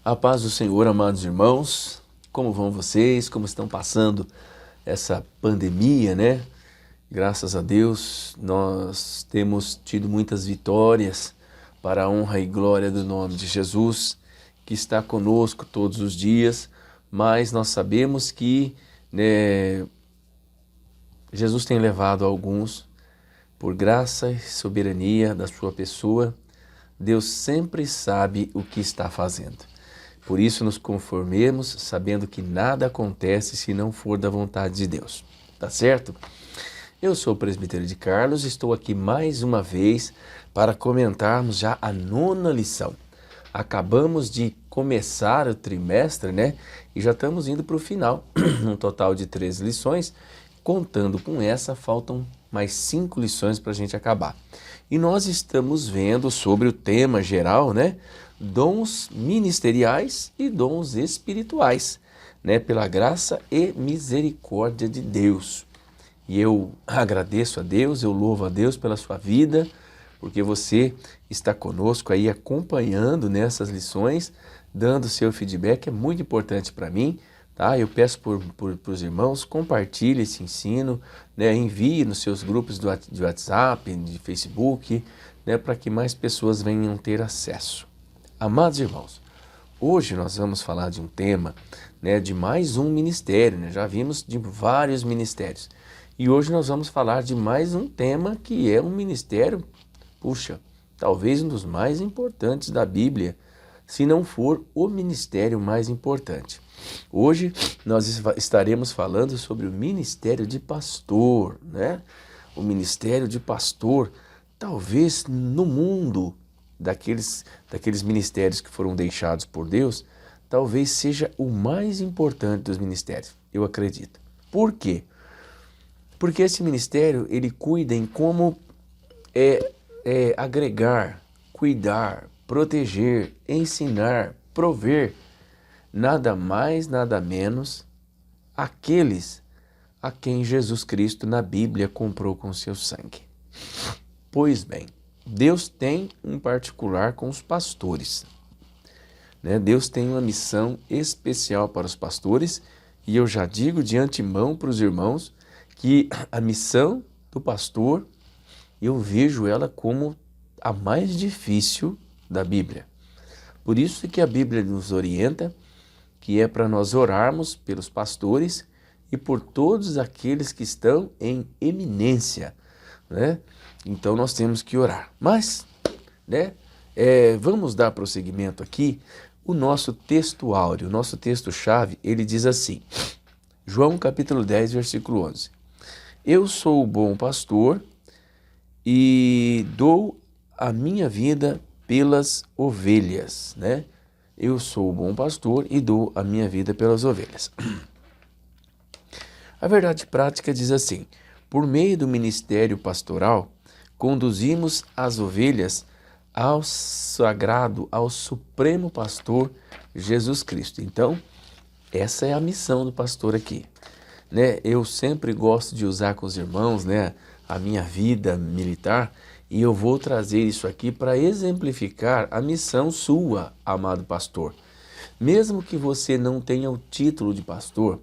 A paz do Senhor, amados irmãos, como vão vocês? Como estão passando essa pandemia, né? Graças a Deus, nós temos tido muitas vitórias para a honra e glória do nome de Jesus, que está conosco todos os dias, mas nós sabemos que, né, Jesus tem levado alguns, por graça e soberania da sua pessoa. Deus sempre sabe o que está fazendo. Por isso nos conformemos, sabendo que nada acontece se não for da vontade de Deus. Tá certo? Eu sou o presbítero de Carlos, estou aqui mais uma vez para comentarmos já a 9ª lição. Acabamos de começar o trimestre, né? E já estamos indo para o final, um total de 13 lições. Contando com essa, faltam mais 5 lições para a gente acabar. E nós estamos vendo sobre o tema geral, né? Dons ministeriais e dons espirituais, né? Pela graça e misericórdia de Deus. E eu agradeço a Deus, eu louvo a Deus pela sua vida, porque você está conosco aí acompanhando nessas lições, dando seu feedback, é muito importante para mim. Tá? Eu peço para os irmãos, compartilhe esse ensino, né? Envie nos seus grupos de WhatsApp, de Facebook, né? Para que mais pessoas venham ter acesso. Amados irmãos, hoje nós vamos falar de um tema, né? De mais um ministério, né? Já vimos de vários ministérios. E hoje nós vamos falar de mais um tema que é um ministério, puxa, talvez um dos mais importantes da Bíblia, se não for o ministério mais importante. Hoje nós estaremos falando sobre o ministério de pastor, né? O ministério de pastor, talvez no mundo daqueles ministérios que foram deixados por Deus, talvez seja o mais importante dos ministérios, eu acredito. Por quê? Porque esse ministério, ele cuida em como agregar, cuidar, proteger, ensinar, prover, nada mais, nada menos, aqueles a quem Jesus Cristo na Bíblia comprou com seu sangue. Pois bem, Deus tem um particular com os pastores, né? Deus tem uma missão especial para os pastores e eu já digo de antemão para os irmãos que a missão do pastor, eu vejo ela como a mais difícil da Bíblia. Por isso que a Bíblia nos orienta que é para nós orarmos pelos pastores e por todos aqueles que estão em eminência, né? Então nós temos que orar. Mas, né, vamos dar prosseguimento aqui. O nosso texto áureo, o nosso texto-chave, ele diz assim, João capítulo 10, versículo 11. Eu sou o bom pastor e dou a minha vida pelas ovelhas, né? Eu sou o bom pastor e dou a minha vida pelas ovelhas. A verdade prática diz assim, por meio do ministério pastoral, conduzimos as ovelhas ao sagrado, ao supremo pastor Jesus Cristo. Então, essa é a missão do pastor aqui, né? Eu sempre gosto de usar com os irmãos, né, a minha vida militar, e eu vou trazer isso aqui para exemplificar a missão sua, amado pastor. Mesmo que você não tenha o título de pastor,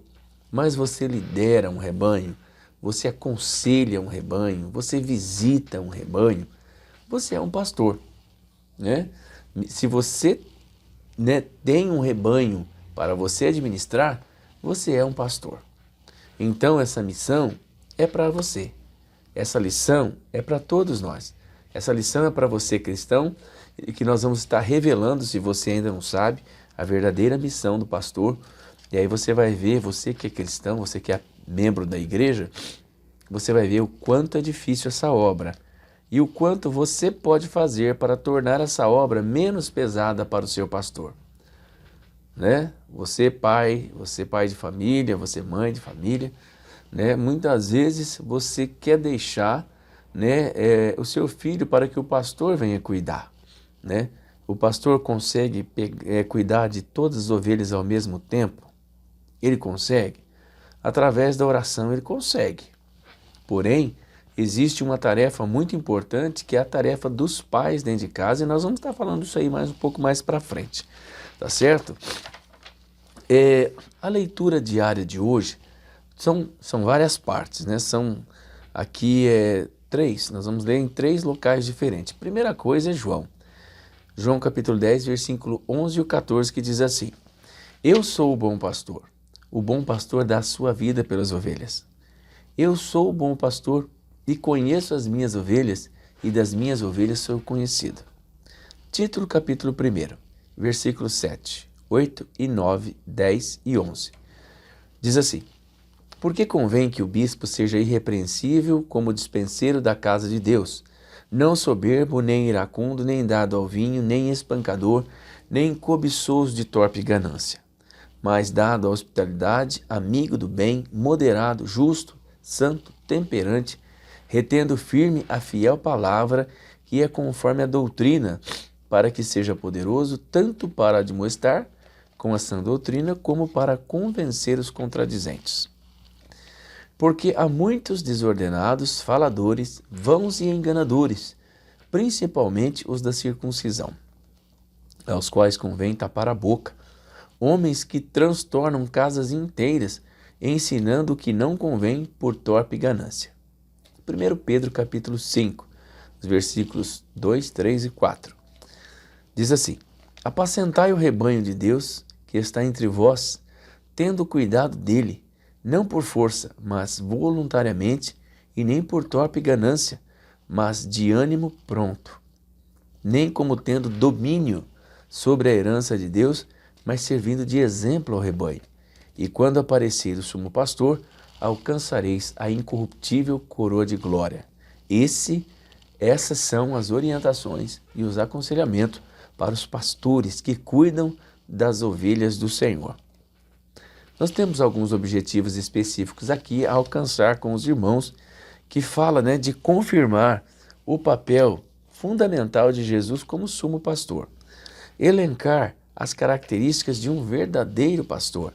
mas você lidera um rebanho, você aconselha um rebanho, você visita um rebanho, você é um pastor, né? Se você, né, tem um rebanho para você administrar, você é um pastor. Então essa missão é para você. Essa lição é para todos nós. Essa lição é para você, cristão, e que nós vamos estar revelando, se você ainda não sabe, a verdadeira missão do pastor. E aí você vai ver, você que é cristão, você que é membro da igreja, você vai ver o quanto é difícil essa obra e o quanto você pode fazer para tornar essa obra menos pesada para o seu pastor, né? Você pai de família, você mãe de família, né? Muitas vezes você quer deixar, né, o seu filho para que o pastor venha cuidar, né? O pastor consegue cuidar de todas as ovelhas ao mesmo tempo? Ele consegue? Através da oração ele consegue. Porém, existe uma tarefa muito importante que é a tarefa dos pais dentro de casa e nós vamos estar falando isso aí um pouco mais para frente. tá certo? A leitura diária de hoje são várias partes, né? Aqui três, nós vamos ler em 3 locais diferentes. Primeira coisa é João capítulo 10, versículo 11 e 14, que diz assim: Eu sou o bom pastor dá a sua vida pelas ovelhas. Eu sou o bom pastor e conheço as minhas ovelhas, e das minhas ovelhas sou conhecido. Título capítulo 1, versículos 7, 8 e 9, 10 e 11. Diz assim: Porque convém que o bispo seja irrepreensível como dispenseiro da casa de Deus, não soberbo, nem iracundo, nem dado ao vinho, nem espancador, nem cobiçoso de torpe ganância, mas dado à hospitalidade, amigo do bem, moderado, justo, santo, temperante, retendo firme a fiel palavra, que é conforme a doutrina, para que seja poderoso tanto para admoestar com a sã doutrina, como para convencer os contradizentes. Porque há muitos desordenados, faladores, vãos e enganadores, principalmente os da circuncisão, aos quais convém tapar a boca, homens que transtornam casas inteiras, ensinando o que não convém por torpe ganância. 1 Pedro capítulo 5, os versículos 2, 3 e 4. Diz assim: Apacentai o rebanho de Deus que está entre vós, tendo cuidado dele, não por força, mas voluntariamente, e nem por torpe ganância, mas de ânimo pronto, nem como tendo domínio sobre a herança de Deus, mas servindo de exemplo ao rebanho. E quando aparecer o sumo pastor, alcançareis a incorruptível coroa de glória. Essas são as orientações e os aconselhamentos para os pastores que cuidam das ovelhas do Senhor. Nós temos alguns objetivos específicos aqui a alcançar com os irmãos, que fala, de confirmar o papel fundamental de Jesus como sumo pastor, elencar as características de um verdadeiro pastor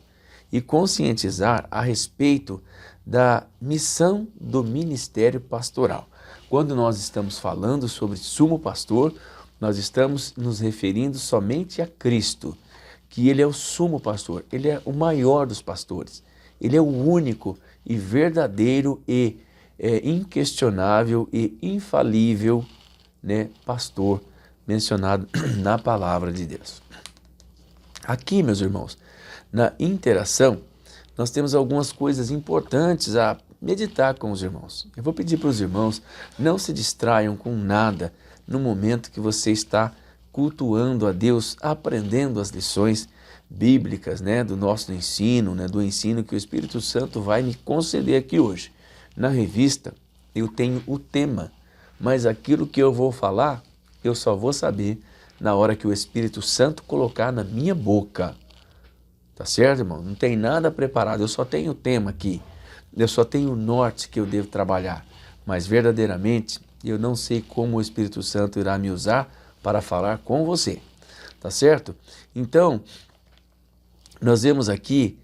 e conscientizar a respeito da missão do ministério pastoral. Quando nós estamos falando sobre sumo pastor, nós estamos nos referindo somente a Cristo, que ele é o sumo pastor, ele é o maior dos pastores, ele é o único e verdadeiro e inquestionável e infalível, pastor mencionado na palavra de Deus. Aqui, meus irmãos, na interação, nós temos algumas coisas importantes a meditar com os irmãos. Eu vou pedir para os irmãos, não se distraiam com nada no momento que você está cultuando a Deus, aprendendo as lições bíblicas, do nosso ensino, do ensino que o Espírito Santo vai me conceder aqui hoje. Na revista, eu tenho o tema, mas aquilo que eu vou falar, eu só vou saber na hora que o Espírito Santo colocar na minha boca. Tá certo, irmão? Não tem nada preparado, eu só tenho o tema aqui, eu só tenho o norte que eu devo trabalhar, mas verdadeiramente eu não sei como o Espírito Santo irá me usar para falar com você, tá certo? Então, nós vemos aqui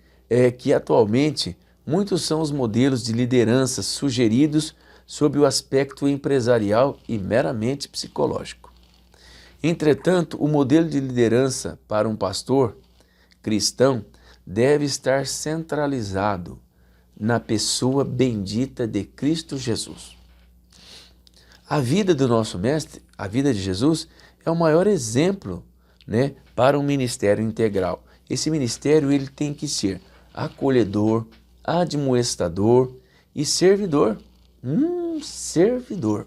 que atualmente muitos são os modelos de liderança sugeridos sob o aspecto empresarial e meramente psicológico. Entretanto, o modelo de liderança para um pastor cristão deve estar centralizado na pessoa bendita de Cristo Jesus. A vida do nosso mestre, a vida de Jesus, é o maior exemplo, para um ministério integral. Esse ministério ele tem que ser acolhedor, admoestador e servidor. Servidor,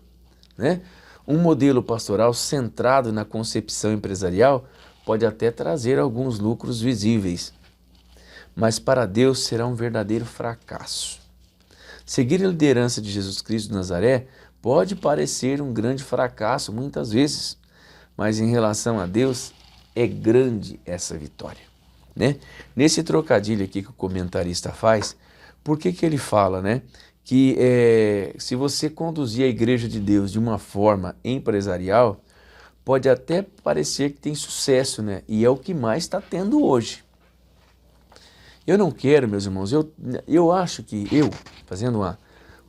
Um modelo pastoral centrado na concepção empresarial pode até trazer alguns lucros visíveis, mas para Deus será um verdadeiro fracasso. Seguir a liderança de Jesus Cristo de Nazaré pode parecer um grande fracasso muitas vezes, mas em relação a Deus é grande essa vitória. Nesse trocadilho aqui que o comentarista faz, por que ele fala, que se você conduzir a igreja de Deus de uma forma empresarial, pode até parecer que tem sucesso, e é o que mais está tendo hoje. Eu não quero, meus irmãos, eu acho que fazendo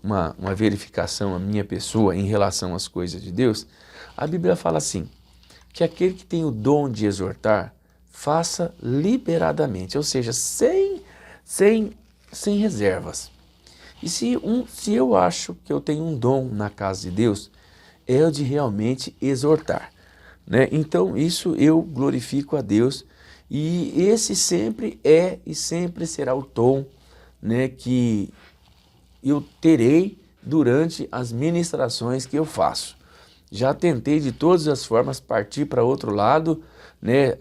uma verificação a minha pessoa em relação às coisas de Deus, a Bíblia fala assim, que aquele que tem o dom de exortar, faça liberadamente, ou seja, sem reservas. E se eu acho que eu tenho um dom na casa de Deus, é o de realmente exortar, né? Então isso eu glorifico a Deus, e esse sempre é e sempre será o tom, né, que eu terei durante as ministrações que eu faço. Já tentei de todas as formas partir para outro lado, né,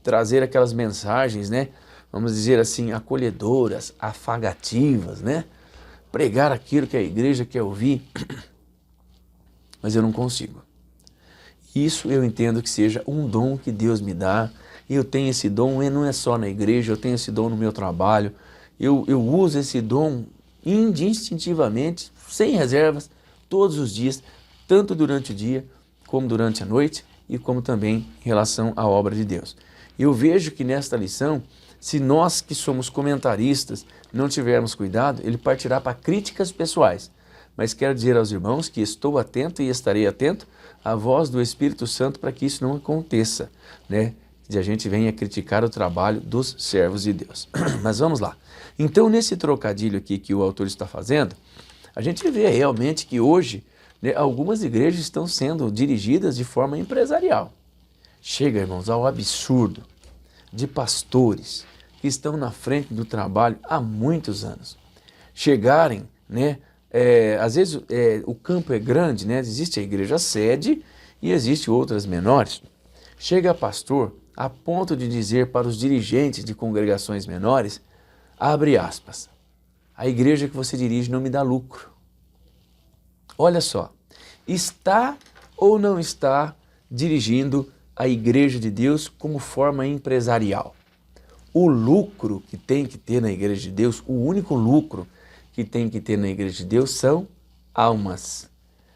trazer aquelas mensagens, né, vamos dizer assim, acolhedoras, afagativas, né, pregar aquilo que a igreja quer ouvir, mas eu não consigo. Isso eu entendo que seja um dom que Deus me dá, e eu tenho esse dom, e não é só na igreja, eu tenho esse dom no meu trabalho, eu uso esse dom indistintivamente, sem reservas, todos os dias, tanto durante o dia, como durante a noite, e como também em relação à obra de Deus. Eu vejo que nesta lição, se nós que somos comentaristas não tivermos cuidado, ele partirá para críticas pessoais. Mas quero dizer aos irmãos que estou atento e estarei atento à voz do Espírito Santo para que isso não aconteça, né? De a gente venha criticar o trabalho dos servos de Deus. Mas vamos lá. Então, nesse trocadilho aqui que o autor está fazendo, a gente vê realmente que hoje, né, algumas igrejas estão sendo dirigidas de forma empresarial. Chega, irmãos, ao absurdo de pastores que estão na frente do trabalho há muitos anos chegarem, né? Às vezes o campo é grande, né? Existe a igreja sede e existe outras menores. Chega pastor a ponto de dizer para os dirigentes de congregações menores, abre aspas, a igreja que você dirige não me dá lucro. Olha só, está ou não está dirigindo a igreja de Deus como forma empresarial? O lucro que tem que ter na igreja de Deus, o único lucro que tem que ter na igreja de Deus são almas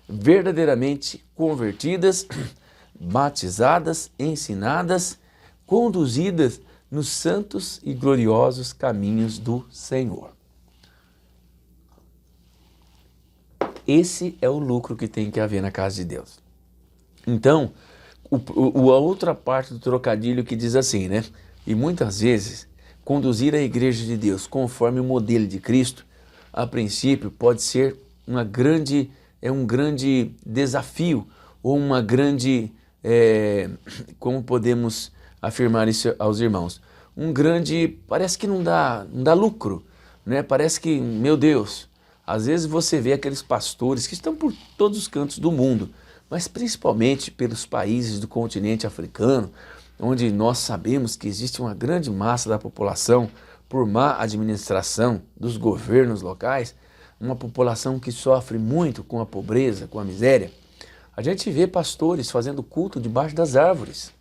verdadeiramente convertidas, batizadas, ensinadas, conduzidas nos santos e gloriosos caminhos do Senhor. Esse é o lucro que tem que haver na casa de Deus. Então, a outra parte do trocadilho que diz assim, né? E muitas vezes, conduzir a igreja de Deus conforme o modelo de Cristo, a princípio pode ser um grande desafio, ou uma grande, como podemos afirmar isso aos irmãos? Parece que não dá lucro, né? Parece que, meu Deus, às vezes você vê aqueles pastores que estão por todos os cantos do mundo, mas principalmente pelos países do continente africano, onde nós sabemos que existe uma grande massa da população por má administração dos governos locais, uma população que sofre muito com a pobreza, com a miséria. A gente vê pastores fazendo culto debaixo das árvores,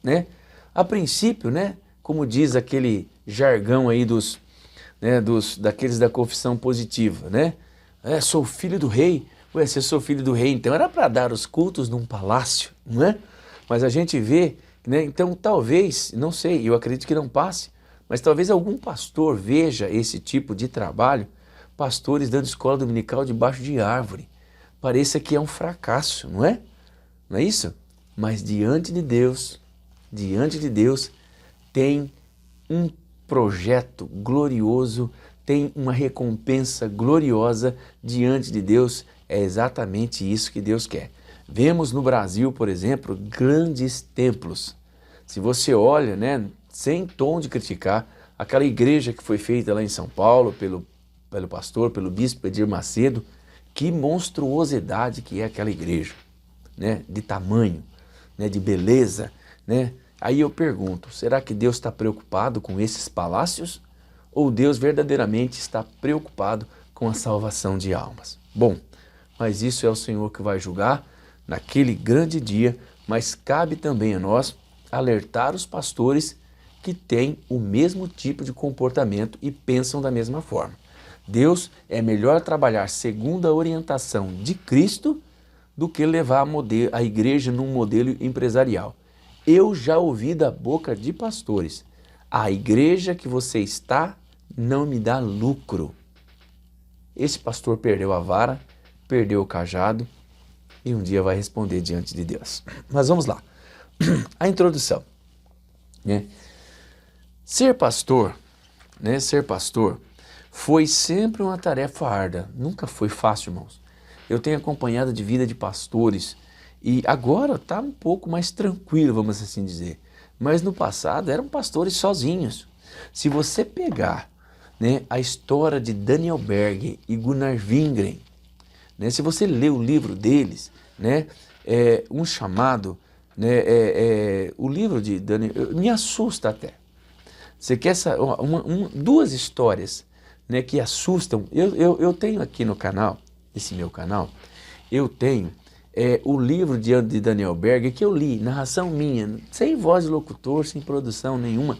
né? A princípio, né, como diz aquele jargão aí daqueles da confissão positiva, né? Sou filho do rei. Ué, se eu sou filho do rei, então era para dar os cultos num palácio, não é? Mas a gente vê, né? Então talvez, não sei, eu acredito que não passe, mas talvez algum pastor veja esse tipo de trabalho, pastores dando escola dominical debaixo de árvore. Pareça que é um fracasso, não é? Não é isso? Mas diante de Deus tem um projeto glorioso, tem uma recompensa gloriosa diante de Deus. É exatamente isso que Deus quer. Vemos no Brasil, por exemplo, grandes templos. Se você olha, né, sem tom de criticar, aquela igreja que foi feita lá em São Paulo pelo pastor, pelo bispo Edir Macedo, que monstruosidade que é aquela igreja, né, de tamanho, né, de beleza, né? Aí eu pergunto, será que Deus está preocupado com esses palácios? Ou Deus verdadeiramente está preocupado com a salvação de almas? Bom, mas isso é o Senhor que vai julgar naquele grande dia, mas cabe também a nós alertar os pastores que têm o mesmo tipo de comportamento e pensam da mesma forma. Deus é melhor trabalhar segundo a orientação de Cristo do que levar a igreja num modelo empresarial. Eu já ouvi da boca de pastores, a igreja que você está não me dá lucro. Esse pastor perdeu a vara, perdeu o cajado e um dia vai responder diante de Deus. Mas vamos lá. A introdução. né? Ser pastor, né? Ser pastor foi sempre uma tarefa árdua, nunca foi fácil, irmãos. Eu tenho acompanhado de vida de pastores e agora está um pouco mais tranquilo, vamos assim dizer. Mas no passado eram pastores sozinhos. Se você pegar, né, a história de Daniel Berg e Gunnar Wingren, né, se você ler o livro deles, né, um chamado, né, o livro de Daniel, me assusta até. Você quer duas histórias, né, que assustam. Eu tenho aqui no canal, esse meu canal, eu tenho o livro de Daniel Berg que eu li, narração minha, sem voz de locutor, sem produção nenhuma,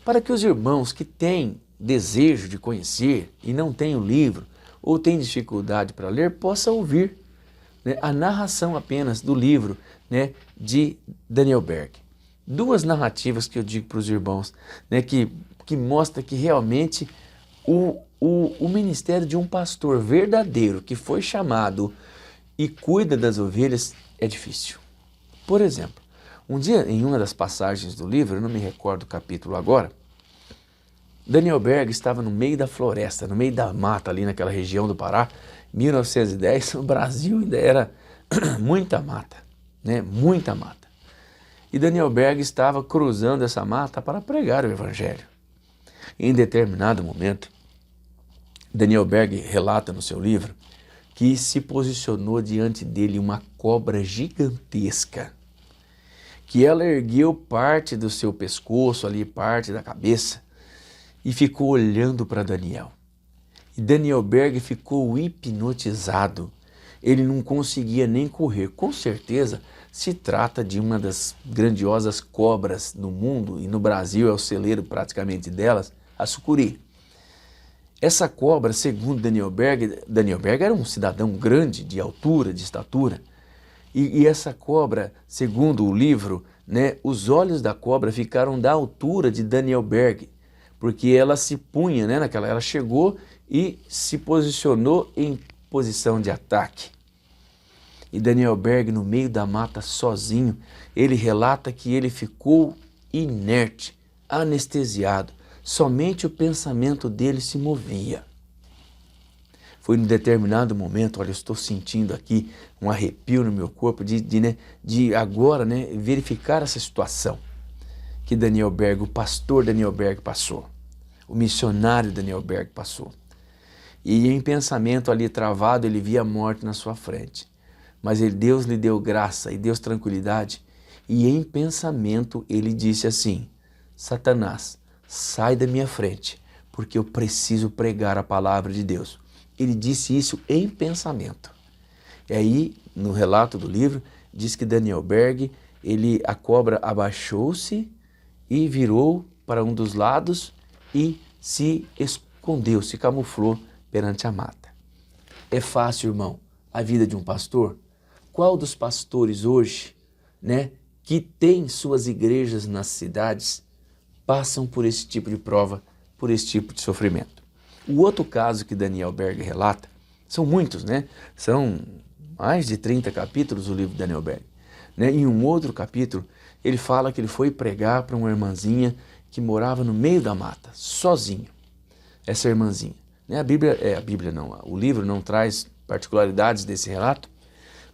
para que os irmãos que têm desejo de conhecer e não têm o livro ou têm dificuldade para ler, possam ouvir, né, a narração apenas do livro, né, de Daniel Berg. Duas narrativas que eu digo para os irmãos, né, que mostra que realmente o ministério de um pastor verdadeiro que foi chamado e cuida das ovelhas é difícil. Por exemplo, um dia em uma das passagens do livro, eu não me recordo o capítulo agora, Daniel Berg estava no meio da floresta, no meio da mata ali naquela região do Pará, 1910, o Brasil ainda era muita mata, né? Muita mata. E Daniel Berg estava cruzando essa mata para pregar o evangelho. Em determinado momento, Daniel Berg relata no seu livro que se posicionou diante dele uma cobra gigantesca, que ela ergueu parte do seu pescoço ali, parte da cabeça, e ficou olhando para Daniel. E Daniel Berg ficou hipnotizado. Ele não conseguia nem correr. Com certeza se trata de uma das grandiosas cobras do mundo, e no Brasil é o celeiro praticamente delas, a sucuri. Essa cobra, segundo Daniel Berg era um cidadão grande, de altura, de estatura, e essa cobra, segundo o livro, né, os olhos da cobra ficaram da altura de Daniel Berg, porque ela se punha, né, ela chegou e se posicionou em posição de ataque. E Daniel Berg, no meio da mata, sozinho, ele relata que ele ficou inerte, anestesiado. Somente o pensamento dele se movia. Foi num determinado momento, olha, eu estou sentindo aqui um arrepio no meu corpo de agora, né, verificar essa situação que Daniel Berg, o pastor Daniel Berg passou, o missionário Daniel Berg passou. E em pensamento ali travado, ele via a morte na sua frente. Mas Deus lhe deu graça e deu tranquilidade. E em pensamento ele disse assim: Satanás, sai da minha frente, porque eu preciso pregar a palavra de Deus. Ele disse isso em pensamento. E aí, no relato do livro, diz que Daniel Berg, a cobra abaixou-se e virou para um dos lados e se escondeu, se camuflou perante a mata. É fácil, irmão, a vida de um pastor? Qual dos pastores hoje, né, que tem suas igrejas nas cidades, passam por esse tipo de prova, por esse tipo de sofrimento? O outro caso que Daniel Berg relata, são muitos, né? São mais de 30 capítulos o livro de Daniel Berg. Né? Em um outro capítulo, ele fala que ele foi pregar para uma irmãzinha que morava no meio da mata, sozinho. Essa irmãzinha. Né? O livro não traz particularidades desse relato,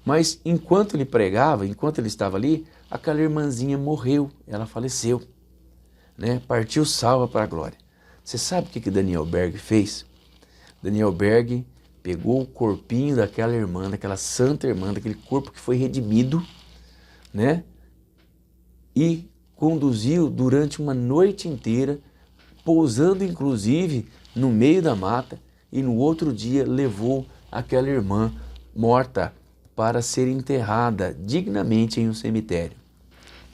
mas enquanto ele pregava, enquanto ele estava ali, aquela irmãzinha morreu, ela faleceu, né? Partiu salva para a glória. Você sabe o que Daniel Berg fez? Daniel Berg pegou o corpinho daquela irmã, daquela santa irmã, daquele corpo que foi redimido, né? E conduziu durante uma noite inteira, pousando inclusive no meio da mata, e no outro dia levou aquela irmã morta para ser enterrada dignamente em um cemitério.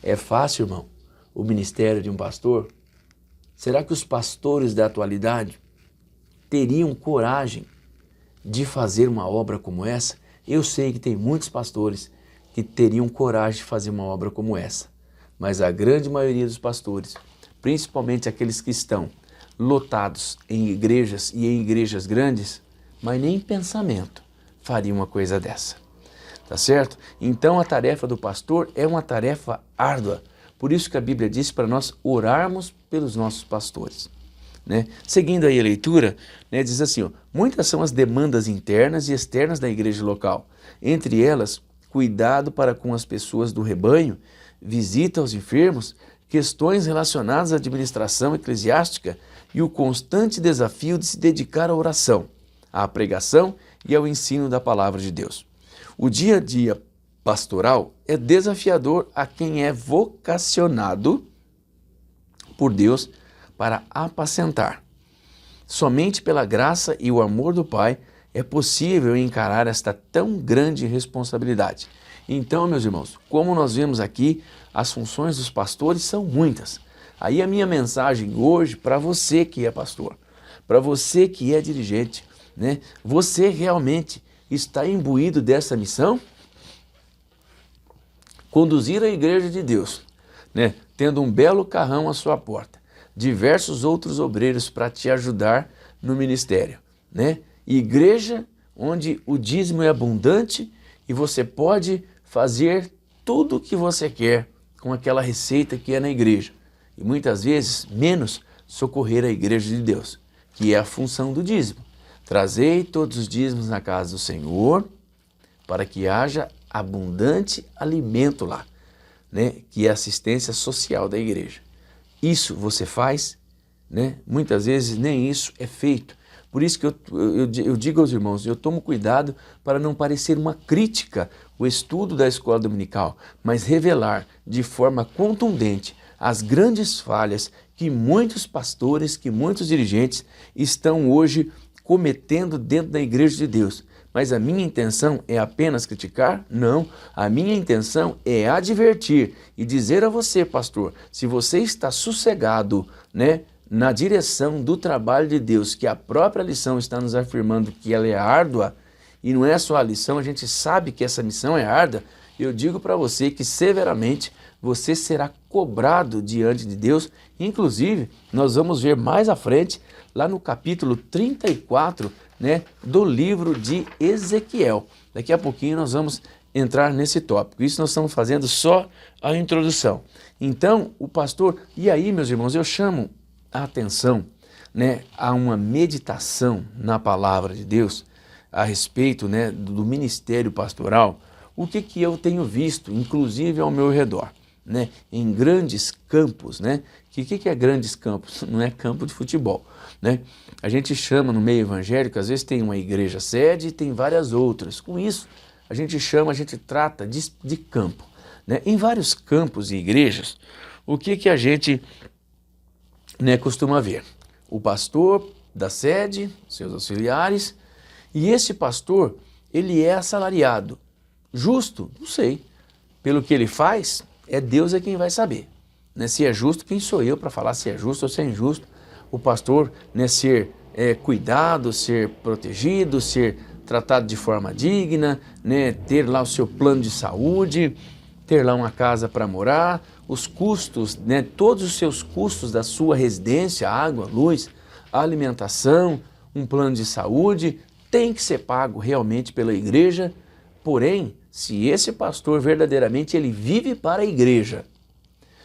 É fácil, irmão, o ministério de um pastor? Será que os pastores da atualidade teriam coragem de fazer uma obra como essa? Eu sei que tem muitos pastores que teriam coragem de fazer uma obra como essa, mas a grande maioria dos pastores, principalmente aqueles que estão lotados em igrejas e em igrejas grandes, mas nem em pensamento fariam uma coisa dessa. Tá certo? Então a tarefa do pastor é uma tarefa árdua, Por isso que a Bíblia diz para nós orarmos pelos nossos pastores. Né? Seguindo aí a leitura, né, diz assim, ó, muitas são as demandas internas e externas da igreja local. Entre elas, cuidado para com as pessoas do rebanho, visita aos enfermos, questões relacionadas à administração eclesiástica e o constante desafio de se dedicar à oração, à pregação e ao ensino da palavra de Deus. O dia a dia pastoral é desafiador a quem é vocacionado por Deus para apacentar. Somente pela graça e o amor do Pai é possível encarar esta tão grande responsabilidade. Então, meus irmãos, como nós vemos aqui, as funções dos pastores são muitas. Aí a minha mensagem hoje para você que é pastor, para você que é dirigente, né? Você realmente está imbuído dessa missão? Conduzir a igreja de Deus, né? Tendo um belo carrão à sua porta, diversos outros obreiros para te ajudar no ministério, né? Igreja onde o dízimo é abundante e você pode fazer tudo o que você quer com aquela receita que é na igreja. E muitas vezes menos socorrer a igreja de Deus, que é a função do dízimo. Trazei todos os dízimos na casa do Senhor para que haja abundante alimento lá, né? Que é a assistência social da igreja. Isso você faz, né? Muitas vezes nem isso é feito. Por isso que eu digo aos irmãos, eu tomo cuidado para não parecer uma crítica o estudo da escola dominical, mas revelar de forma contundente as grandes falhas que muitos pastores, que muitos dirigentes estão hoje cometendo dentro da igreja de Deus. Mas a minha intenção é apenas criticar? Não. A minha intenção é advertir e dizer a você, pastor, se você está sossegado, né, na direção do trabalho de Deus, que a própria lição está nos afirmando que ela é árdua, e não é só a lição, a gente sabe que essa missão é árdua, eu digo para você que severamente você será cobrado diante de Deus. Inclusive, nós vamos ver mais à frente, lá no capítulo 34, né, do livro de Ezequiel. Daqui a pouquinho nós vamos entrar nesse tópico. Isso nós estamos fazendo só a introdução. Então, o pastor... E aí, meus irmãos, eu chamo a atenção, né, a uma meditação na palavra de Deus a respeito, né, do ministério pastoral. O que eu tenho visto, inclusive ao meu redor, né, em grandes campos, né? Que é grandes campos? Não é campo de futebol, né? A gente chama no meio evangélico, às vezes tem uma igreja sede e tem várias outras. Com isso, a gente trata de campo, né? Em vários campos e igrejas, o que a gente, né, costuma ver? O pastor da sede, seus auxiliares, e esse pastor, ele é assalariado. Justo? Não sei. Pelo que ele faz, Deus é quem vai saber. Né? Se é justo, quem sou eu para falar se é justo ou se é injusto? O pastor, né, ser cuidado, ser protegido, ser tratado de forma digna, né, ter lá o seu plano de saúde, ter lá uma casa para morar, os custos, né, todos os seus custos da sua residência, água, luz, alimentação, um plano de saúde, tem que ser pago realmente pela igreja. Porém, se esse pastor verdadeiramente ele vive para a igreja,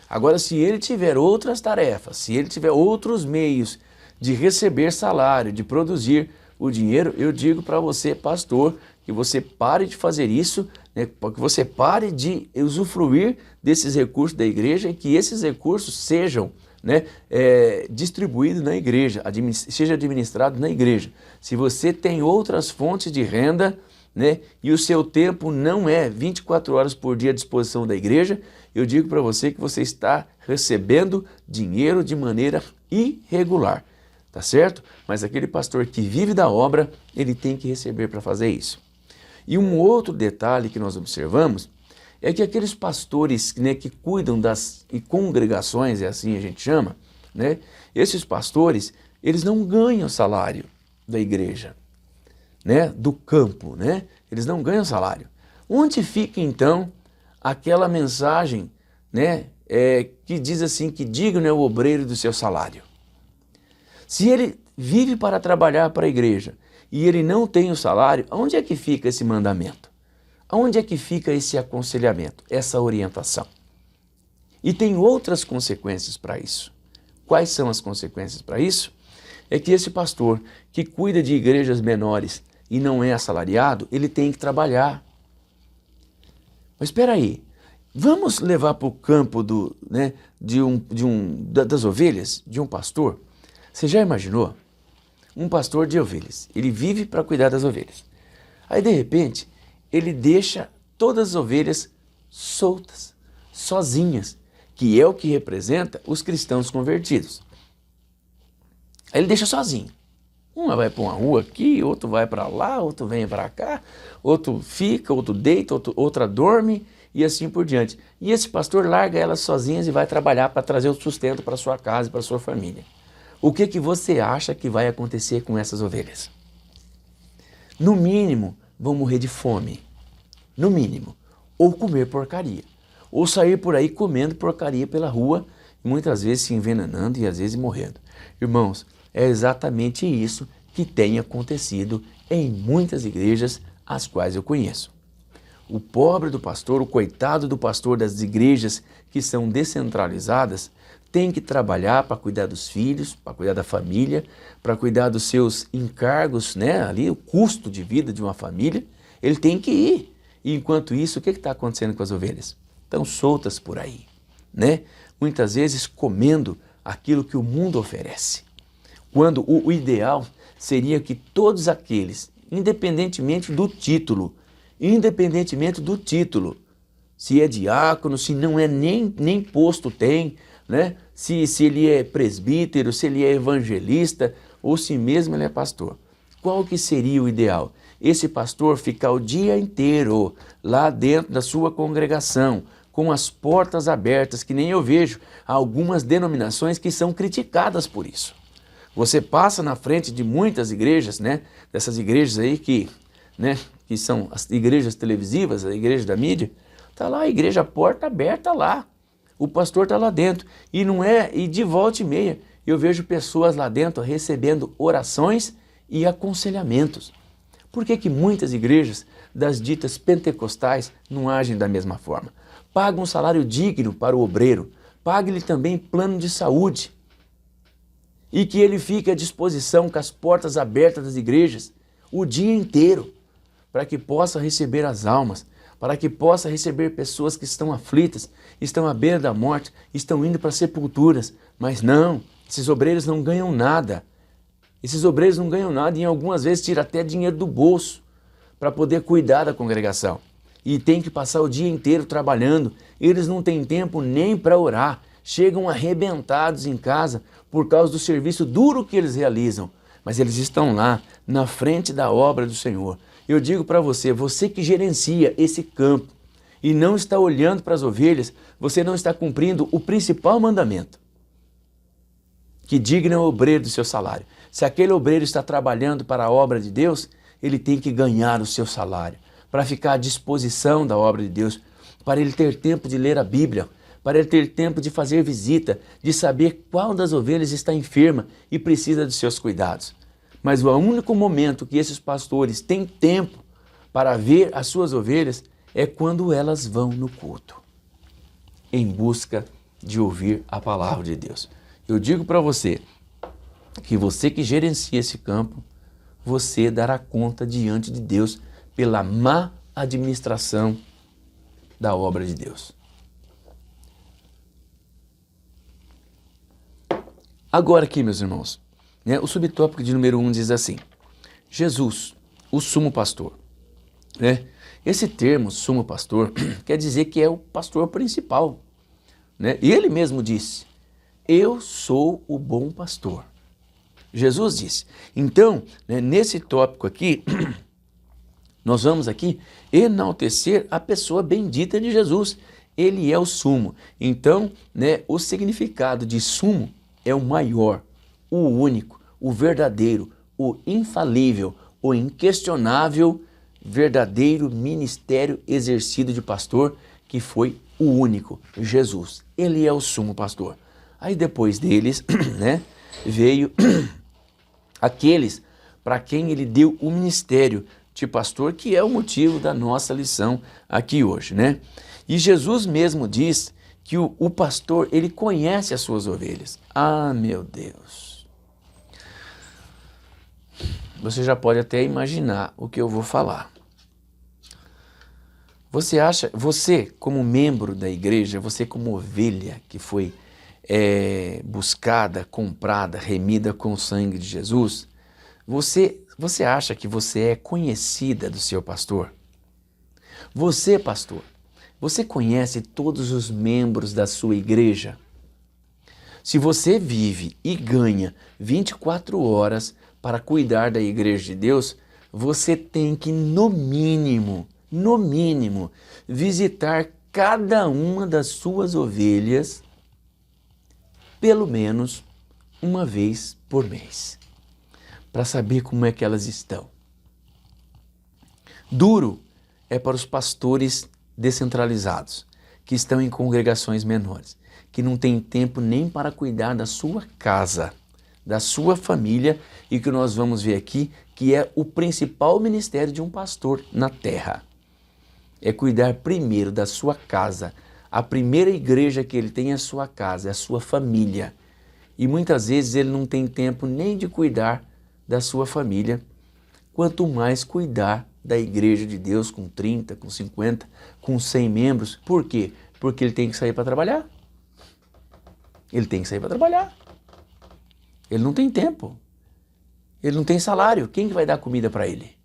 agora se ele tiver outras tarefas, se ele tiver outros meios de receber salário, de produzir o dinheiro, eu digo para você, pastor, que você pare de fazer isso, né, que você pare de usufruir desses recursos da igreja e que esses recursos sejam, né, distribuídos na igreja, seja administrado na igreja. Se você tem outras fontes de renda, né, e o seu tempo não é 24 horas por dia à disposição da igreja, eu digo para você que você está recebendo dinheiro de maneira irregular, tá certo? Mas aquele pastor que vive da obra, ele tem que receber para fazer isso. E um outro detalhe que nós observamos é que aqueles pastores, né, que cuidam das congregações, é assim a gente chama, né, esses pastores, eles não ganham salário da igreja, né, do campo, né? Eles não ganham salário. Onde fica então aquela mensagem, né, que diz assim que digno é o obreiro do seu salário? Se ele vive para trabalhar para a igreja e ele não tem o salário, onde é que fica esse mandamento? Onde é que fica esse aconselhamento, essa orientação? E tem outras consequências para isso. Quais são as consequências para isso? É que esse pastor que cuida de igrejas menores e não é assalariado, ele tem que trabalhar. Mas espera aí, vamos levar para o campo das ovelhas, de um pastor? Você já imaginou? Um pastor de ovelhas, ele vive para cuidar das ovelhas. Aí de repente, ele deixa todas as ovelhas soltas, sozinhas, que é o que representa os cristãos convertidos. Aí ele deixa sozinho. Uma vai para uma rua aqui, outro vai para lá, outro vem para cá, outro fica, outro deita, outra dorme e assim por diante. E esse pastor larga elas sozinhas e vai trabalhar para trazer o sustento para sua casa e para sua família. O que você acha que vai acontecer com essas ovelhas? No mínimo, vão morrer de fome. No mínimo. Ou comer porcaria. Ou sair por aí comendo porcaria pela rua, muitas vezes se envenenando e às vezes morrendo. Irmãos, é exatamente isso que tem acontecido em muitas igrejas as quais eu conheço. O pobre do pastor, o coitado do pastor das igrejas que são descentralizadas, tem que trabalhar para cuidar dos filhos, para cuidar da família, para cuidar dos seus encargos, ali o custo de vida de uma família, ele tem que ir. E enquanto isso, o que está acontecendo com as ovelhas? Estão soltas por aí, Muitas vezes comendo aquilo que o mundo oferece. Quando o ideal seria que todos aqueles, independentemente do título, se é diácono, se não é nem posto tem, se ele é presbítero, se ele é evangelista ou se mesmo ele é pastor. Qual que seria o ideal? Esse pastor ficar o dia inteiro lá dentro da sua congregação, com as portas abertas, que nem eu vejo algumas denominações que são criticadas por isso. Você passa na frente de muitas igrejas, dessas igrejas aí que são as igrejas televisivas, a igreja da mídia, tá lá a igreja, a porta aberta lá. O pastor está lá dentro. E de volta e meia, eu vejo pessoas lá dentro recebendo orações e aconselhamentos. Por que muitas igrejas das ditas pentecostais não agem da mesma forma? Pagam um salário digno para o obreiro, pague-lhe também plano de saúde. E que ele fique à disposição com as portas abertas das igrejas o dia inteiro, para que possa receber as almas, para que possa receber pessoas que estão aflitas, estão à beira da morte, estão indo para sepulturas. Mas não, esses obreiros não ganham nada. Esses obreiros não ganham nada e algumas vezes tiram até dinheiro do bolso para poder cuidar da congregação. E tem que passar o dia inteiro trabalhando. Eles não têm tempo nem para orar. Chegam arrebentados em casa por causa do serviço duro que eles realizam. Mas eles estão lá, na frente da obra do Senhor. Eu digo para você, você que gerencia esse campo e não está olhando para as ovelhas, você não está cumprindo o principal mandamento, que digna é o obreiro do seu salário. Se aquele obreiro está trabalhando para a obra de Deus, ele tem que ganhar o seu salário, para ficar à disposição da obra de Deus, para ele ter tempo de ler a Bíblia, para ele ter tempo de fazer visita, de saber qual das ovelhas está enferma e precisa dos seus cuidados. Mas o único momento que esses pastores têm tempo para ver as suas ovelhas é quando elas vão no culto, em busca de ouvir a palavra de Deus. Eu digo para você que gerencia esse campo, você dará conta diante de Deus pela má administração da obra de Deus. Agora aqui, meus irmãos, o subtópico de número 1 diz assim: Jesus, o sumo pastor. Esse termo, sumo pastor, quer dizer que é o pastor principal. E ele mesmo disse: eu sou o bom pastor. Jesus disse. Então, nesse tópico aqui, nós vamos aqui enaltecer a pessoa bendita de Jesus. Ele é o sumo. Então, o significado de sumo é o maior, o único, o verdadeiro, o infalível, o inquestionável, verdadeiro ministério exercido de pastor, que foi o único, Jesus. Ele é o sumo pastor. Aí depois deles, veio aqueles para quem ele deu o ministério de pastor, que é o motivo da nossa lição aqui hoje, E Jesus mesmo diz que o pastor, ele conhece as suas ovelhas. Ah, meu Deus! Você já pode até imaginar o que eu vou falar. Você como membro da igreja, você como ovelha que foi buscada, comprada, remida com o sangue de Jesus, você acha que você é conhecida do seu pastor? Você, pastor, você conhece todos os membros da sua igreja? Se você vive e ganha 24 horas para cuidar da igreja de Deus, você tem que, no mínimo, visitar cada uma das suas ovelhas pelo menos uma vez por mês, para saber como é que elas estão. Duro é para os pastores descentralizados, que estão em congregações menores, que não têm tempo nem para cuidar da sua casa, da sua família, e que nós vamos ver aqui que é o principal ministério de um pastor na terra. É cuidar primeiro da sua casa. A primeira igreja que ele tem é a sua casa, é a sua família. E muitas vezes ele não tem tempo nem de cuidar da sua família, quanto mais cuidar da igreja de Deus com 30, com 50, com 100 membros. Por quê? Porque ele tem que sair para trabalhar. Ele tem que sair para trabalhar. Ele não tem tempo. Ele não tem salário. Quem que vai dar comida para ele?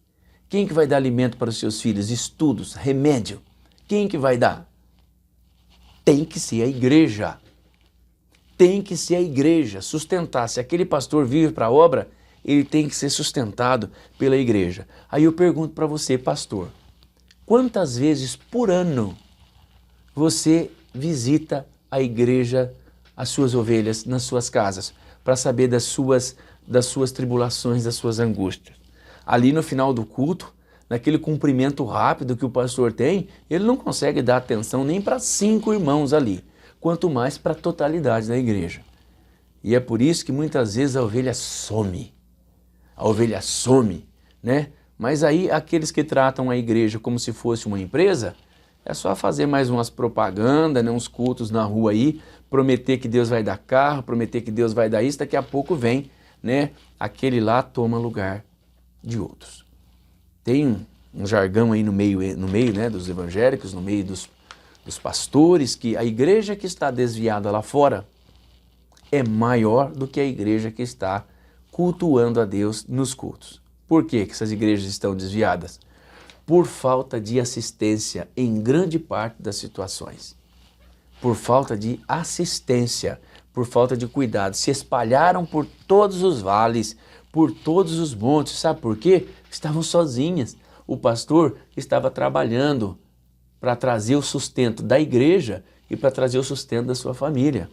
Quem que vai dar alimento para os seus filhos? Estudos, remédio? Quem que vai dar? Tem que ser a igreja. Tem que ser a igreja. Sustentar. Se aquele pastor vive para a obra, ele tem que ser sustentado pela igreja. Aí eu pergunto para você, pastor, quantas vezes por ano você visita a igreja, as suas ovelhas, nas suas casas, para saber das suas tribulações, das suas angústias? Ali no final do culto, naquele cumprimento rápido que o pastor tem, ele não consegue dar atenção nem para 5 irmãos ali, quanto mais para a totalidade da igreja. E é por isso que muitas vezes a ovelha some. A ovelha some, né? Mas aí aqueles que tratam a igreja como se fosse uma empresa, é só fazer mais umas propagandas, né? Uns cultos na rua aí, prometer que Deus vai dar carro, prometer que Deus vai dar isso, daqui a pouco vem, né? Aquele lá toma lugar de outros. Tem um jargão aí no meio, né, dos evangélicos, no meio dos pastores, que a igreja que está desviada lá fora é maior do que a igreja que está cultuando a Deus nos cultos. Por que essas igrejas estão desviadas? Por falta de assistência em grande parte das situações. Por falta de assistência, por falta de cuidado. Se espalharam por todos os vales, por todos os montes. Sabe por quê? Estavam sozinhas. O pastor estava trabalhando para trazer o sustento da igreja e para trazer o sustento da sua família.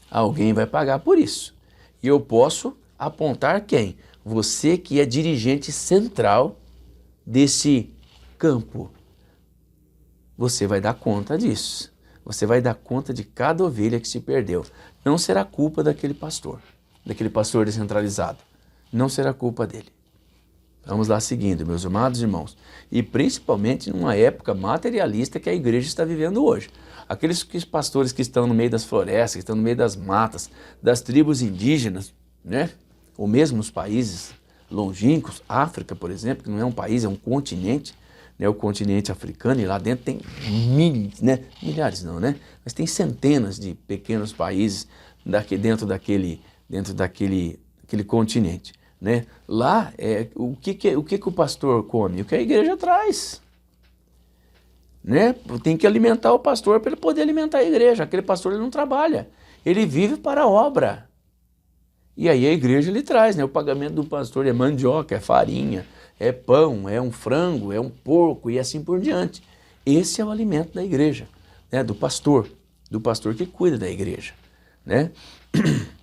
Alguém vai pagar por isso. E eu posso apontar quem? Você que é dirigente central desse campo. Você vai dar conta disso. Você vai dar conta de cada ovelha que se perdeu. Não será culpa daquele pastor descentralizado. Não será culpa dele. Vamos lá seguindo, meus amados irmãos. E principalmente numa época materialista que a igreja está vivendo hoje. Aqueles pastores que estão no meio das florestas, que estão no meio das matas, das tribos indígenas, né? Ou mesmo os países longínquos, África, por exemplo, que não é um país, é um continente, né? O continente africano, e lá dentro tem milhares não, né? Mas tem centenas de pequenos países dentro daquele continente, né? Lá, o que o pastor come? O que a igreja traz, né? Tem que alimentar o pastor para ele poder alimentar a igreja. Aquele pastor ele não trabalha, ele vive para a obra. E aí a igreja lhe traz, né? O pagamento do pastor é mandioca, é farinha, é pão, é um frango, é um porco e assim por diante. Esse é o alimento da igreja, né? Do pastor que cuida da igreja, né?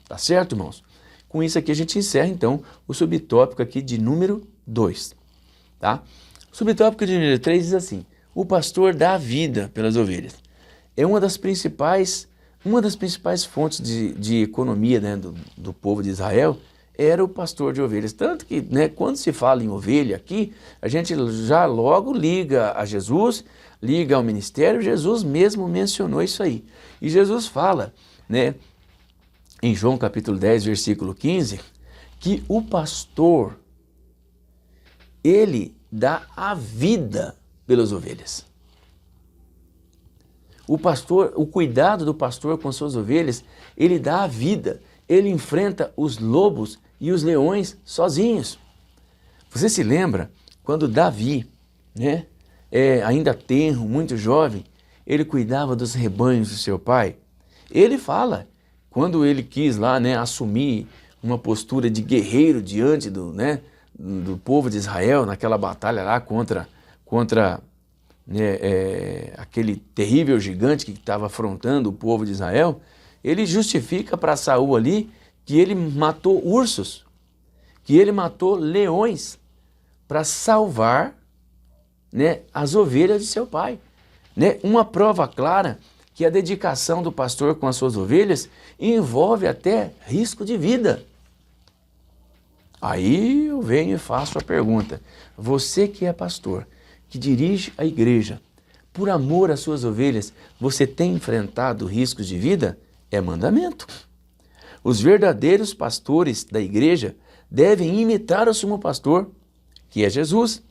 Tá certo, irmãos? Com isso aqui a gente encerra então o subtópico aqui de número 2, tá? O subtópico de número 3 diz assim: o pastor dá a vida pelas ovelhas. É uma das principais fontes de economia, né, do povo de Israel, era o pastor de ovelhas. Tanto que, né, quando se fala em ovelha aqui, a gente já logo liga a Jesus, liga ao ministério. Jesus mesmo mencionou isso aí. E Jesus fala, né, em João capítulo 10, versículo 15, que o pastor, ele dá a vida pelas ovelhas. O pastor, o cuidado do pastor com suas ovelhas, ele dá a vida. Ele enfrenta os lobos e os leões sozinhos. Você se lembra quando Davi, né, ainda tenro, muito jovem, ele cuidava dos rebanhos do seu pai? Ele fala, quando ele quis lá, né, assumir uma postura de guerreiro diante do povo de Israel, naquela batalha lá contra aquele terrível gigante que estava afrontando o povo de Israel, ele justifica para Saul ali que ele matou ursos, que ele matou leões para salvar, né, as ovelhas de seu pai. Né? Uma prova clara que a dedicação do pastor com as suas ovelhas envolve até risco de vida. Aí eu venho e faço a pergunta, você que é pastor, que dirige a igreja, por amor às suas ovelhas, você tem enfrentado riscos de vida? É mandamento. Os verdadeiros pastores da igreja devem imitar o sumo pastor, que é Jesus.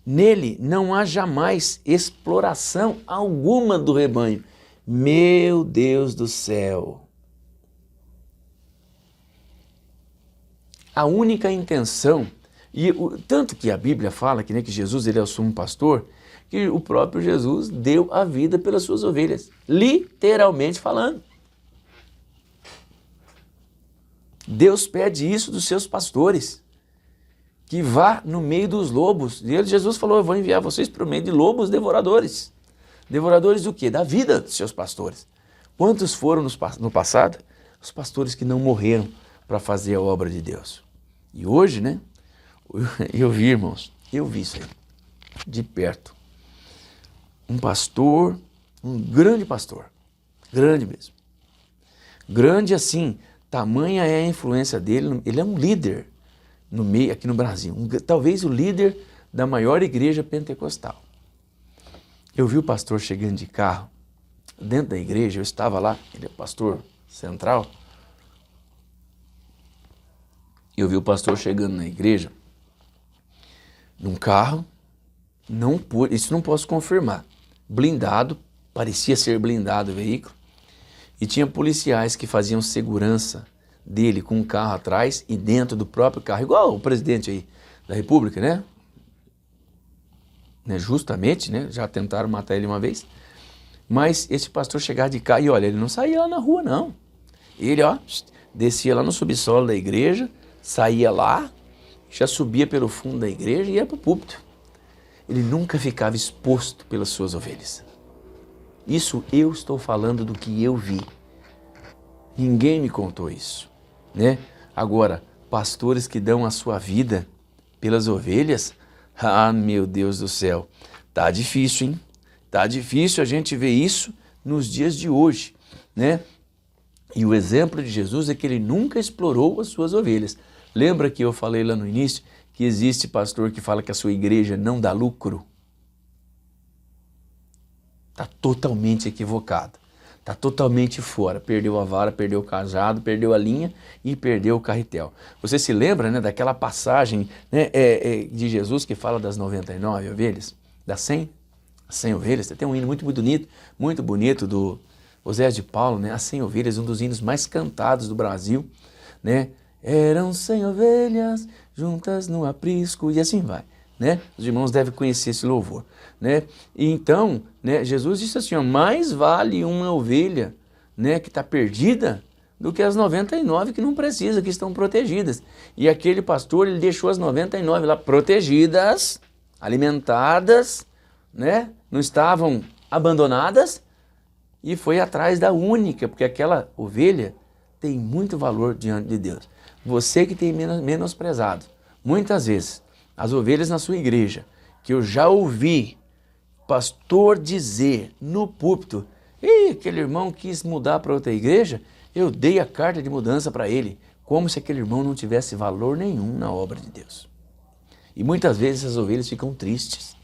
Nele não há jamais exploração alguma do rebanho. Meu Deus do céu! A única intenção, tanto que a Bíblia fala que, né, que Jesus ele é o sumo pastor, que o próprio Jesus deu a vida pelas suas ovelhas, literalmente falando. Deus pede isso dos seus pastores, que vá no meio dos lobos. E Jesus falou, eu vou enviar vocês para o meio de lobos devoradores. Devoradores do quê? Da vida dos seus pastores. Quantos foram no passado? Os pastores que não morreram para fazer a obra de Deus. E hoje, né, eu vi, irmãos, eu vi isso aí, de perto. Um pastor, um grande pastor, grande mesmo. Grande assim, tamanha é a influência dele, ele é um líder no meio, aqui no Brasil, talvez o líder da maior igreja pentecostal. Eu vi o pastor chegando de carro, dentro da igreja, eu estava lá, ele é o pastor central, eu vi o pastor chegando na igreja, num carro, isso não posso confirmar, blindado, parecia ser blindado o veículo, e tinha policiais que faziam segurança dele com um carro atrás e dentro do próprio carro, igual o presidente aí da República, né? Justamente, né? Já tentaram matar ele uma vez, mas esse pastor chegava de carro e olha, ele não saía lá na rua não, ele descia lá no subsolo da igreja, saía lá, já subia pelo fundo da igreja e ia para o púlpito. Ele nunca ficava exposto pelas suas ovelhas. Isso eu estou falando do que eu vi. Ninguém me contou isso, né? Agora, pastores que dão a sua vida pelas ovelhas, ah, meu Deus do céu, tá difícil, hein? Tá difícil a gente ver isso nos dias de hoje, né? E o exemplo de Jesus é que ele nunca explorou as suas ovelhas. Lembra que eu falei lá no início que existe pastor que fala que a sua igreja não dá lucro? Está totalmente equivocado, está totalmente fora, perdeu a vara, perdeu o cajado, perdeu a linha e perdeu o carretel. Você se lembra, né, daquela passagem, né, de Jesus que fala das 99 ovelhas, das 100 ovelhas? Tem um hino muito bonito do Osés de Paulo, né, as 100 ovelhas, um dos hinos mais cantados do Brasil, né? Eram 100 ovelhas juntas no aprisco e assim vai. Né? Os irmãos devem conhecer esse louvor, né? E então, né, Jesus disse assim, ó, mais vale uma ovelha, né, que está perdida do que as 99 que não precisam, que estão protegidas. E aquele pastor, ele deixou as 99 lá protegidas, alimentadas, né? Não estavam abandonadas e foi atrás da única, porque aquela ovelha tem muito valor diante de Deus. Você que tem menosprezado, muitas vezes, as ovelhas na sua igreja, que eu já ouvi pastor dizer no púlpito, aquele irmão quis mudar para outra igreja, eu dei a carta de mudança para ele. como se aquele irmão não tivesse valor nenhum na obra de Deus. E muitas vezes as ovelhas ficam tristes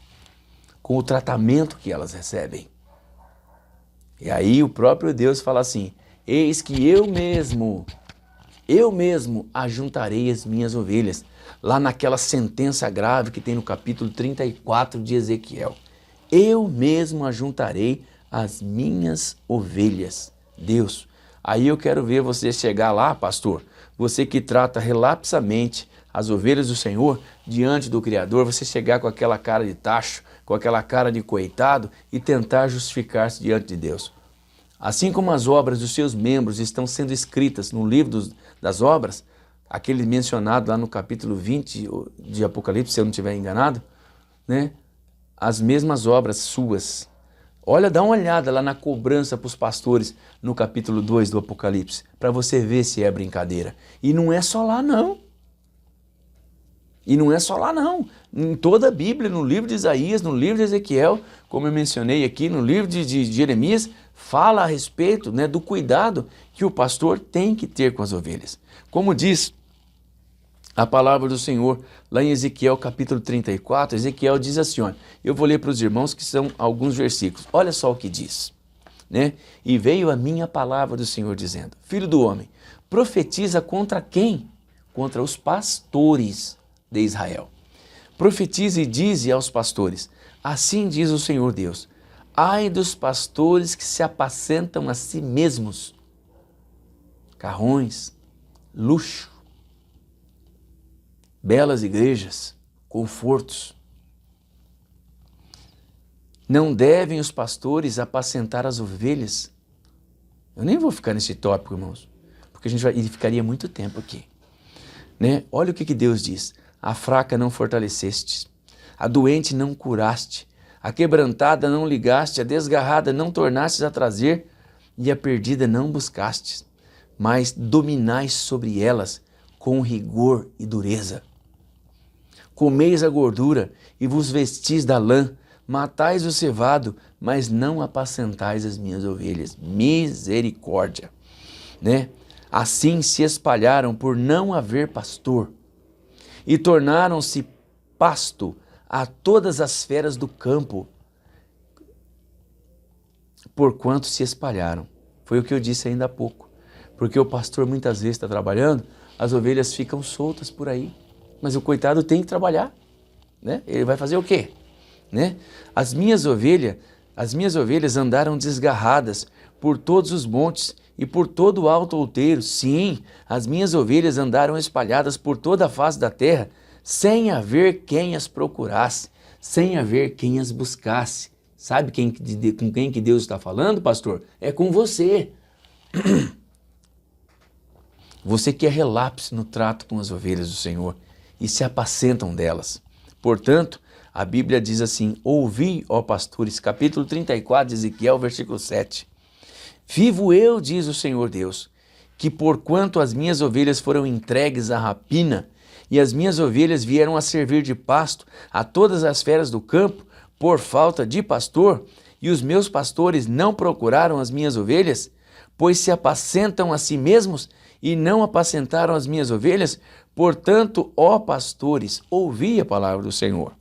com o tratamento que elas recebem. E aí o próprio Deus fala assim: eis que eu mesmo ajuntarei as minhas ovelhas. Lá naquela sentença grave que tem no capítulo 34 de Ezequiel. Eu mesmo ajuntarei as minhas ovelhas. Deus, aí eu quero ver você chegar lá, pastor, você que trata relapsamente as ovelhas do Senhor diante do Criador, você chegar com aquela cara de tacho, com aquela cara de coitado e tentar justificar-se diante de Deus. Assim como as obras dos seus membros estão sendo escritas no livro das obras, aquele mencionado lá no capítulo 20 de Apocalipse, se eu não estiver enganado, né? As mesmas obras suas. Olha, dá uma olhada lá na cobrança para os pastores no capítulo 2 do Apocalipse, para você ver se é brincadeira. E não é só lá não. E não é só lá não. Em toda a Bíblia, no livro de Isaías, no livro de Ezequiel, como eu mencionei aqui, no livro de Jeremias, fala a respeito, né, do cuidado que o pastor tem que ter com as ovelhas. Como diz a palavra do Senhor lá em Ezequiel capítulo 34, Ezequiel diz assim, olha, eu vou ler para os irmãos que são alguns versículos. Olha só o que diz, né? E veio a minha palavra do Senhor dizendo, filho do homem, profetiza contra quem? Contra os pastores de Israel. Profetize e dize aos pastores, assim diz o Senhor Deus, ai dos pastores que se apacentam a si mesmos, carrões, luxo, belas igrejas, confortos. Não devem os pastores apacentar as ovelhas? Eu nem vou ficar nesse tópico, irmãos, porque ele ficaria muito tempo aqui, né? Olha o que Deus diz. A fraca não fortaleceste, a doente não curaste, a quebrantada não ligaste, a desgarrada não tornastes a trazer e a perdida não buscastes, mas dominais sobre elas com rigor e dureza. Comeis a gordura e vos vestis da lã, matais o cevado, mas não apacentais as minhas ovelhas. Misericórdia, né? Assim se espalharam por não haver pastor e tornaram-se pasto a todas as feras do campo, porquanto se espalharam. Foi o que eu disse ainda há pouco. Porque o pastor muitas vezes está trabalhando, as ovelhas ficam soltas por aí. Mas o coitado tem que trabalhar, né? Ele vai fazer o quê? Né? As minhas ovelhas andaram desgarradas por todos os montes e por todo o alto outeiro. Sim, as minhas ovelhas andaram espalhadas por toda a face da terra, sem haver quem as procurasse, sem haver quem as buscasse. Sabe com quem que Deus está falando, pastor? É com você. Você que é relapse no trato com as ovelhas do Senhor e se apacentam delas. Portanto, a Bíblia diz assim, ouvi, ó pastores, capítulo 34 de Ezequiel, versículo 7. Vivo eu, diz o Senhor Deus, que porquanto as minhas ovelhas foram entregues à rapina e as minhas ovelhas vieram a servir de pasto a todas as feras do campo por falta de pastor, e os meus pastores não procuraram as minhas ovelhas, pois se apacentam a si mesmos e não apacentaram as minhas ovelhas, portanto, ó pastores, ouvi a palavra do Senhor.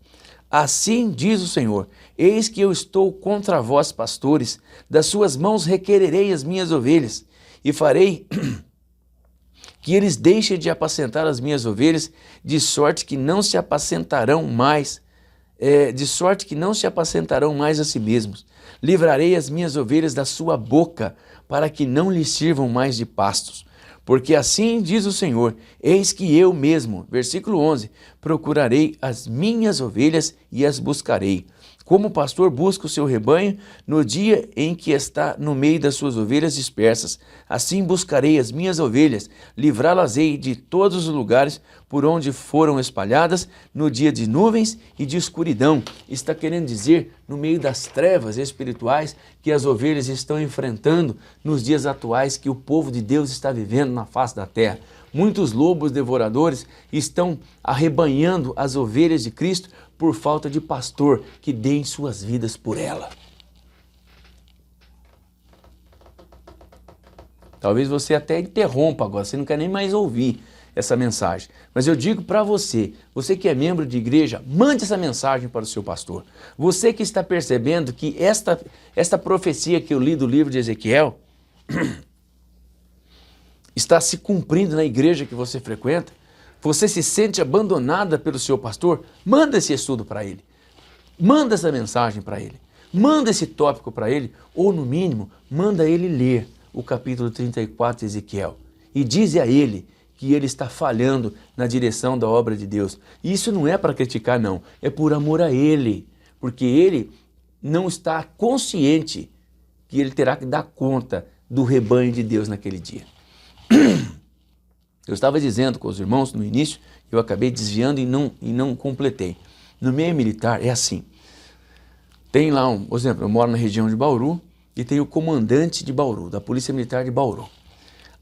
Assim diz o Senhor, eis que eu estou contra vós, pastores, das suas mãos requererei as minhas ovelhas, e farei que eles deixem de apacentar as minhas ovelhas, de sorte que não se apacentarão mais, a si mesmos. Livrarei as minhas ovelhas da sua boca, para que não lhes sirvam mais de pastos. Porque assim diz o Senhor, eis que eu mesmo, versículo 11, procurarei as minhas ovelhas e as buscarei. Como o pastor busca o seu rebanho no dia em que está no meio das suas ovelhas dispersas, assim buscarei as minhas ovelhas, livrá-las-ei de todos os lugares por onde foram espalhadas no dia de nuvens e de escuridão. Está querendo dizer, no meio das trevas espirituais que as ovelhas estão enfrentando nos dias atuais que o povo de Deus está vivendo na face da terra. Muitos lobos devoradores estão arrebanhando as ovelhas de Cristo por falta de pastor que dê suas vidas por ela. Talvez você até interrompa agora, você não quer nem mais ouvir essa mensagem. Mas eu digo para você, você que é membro de igreja, mande essa mensagem para o seu pastor. Você que está percebendo que esta profecia que eu li do livro de Ezequiel está se cumprindo na igreja que você frequenta, você se sente abandonada pelo seu pastor, manda esse estudo para ele. Manda essa mensagem para ele. Manda esse tópico para ele, ou no mínimo, manda ele ler o capítulo 34 de Ezequiel. E diz a ele que ele está falhando na direção da obra de Deus. E isso não é para criticar, não. É por amor a ele. Porque ele não está consciente que ele terá que dar conta do rebanho de Deus naquele dia. Eu estava dizendo com os irmãos no início, eu acabei desviando e não completei. No meio militar é assim. Tem lá, por exemplo, eu moro na região de Bauru e tem o comandante de Bauru, da Polícia Militar de Bauru.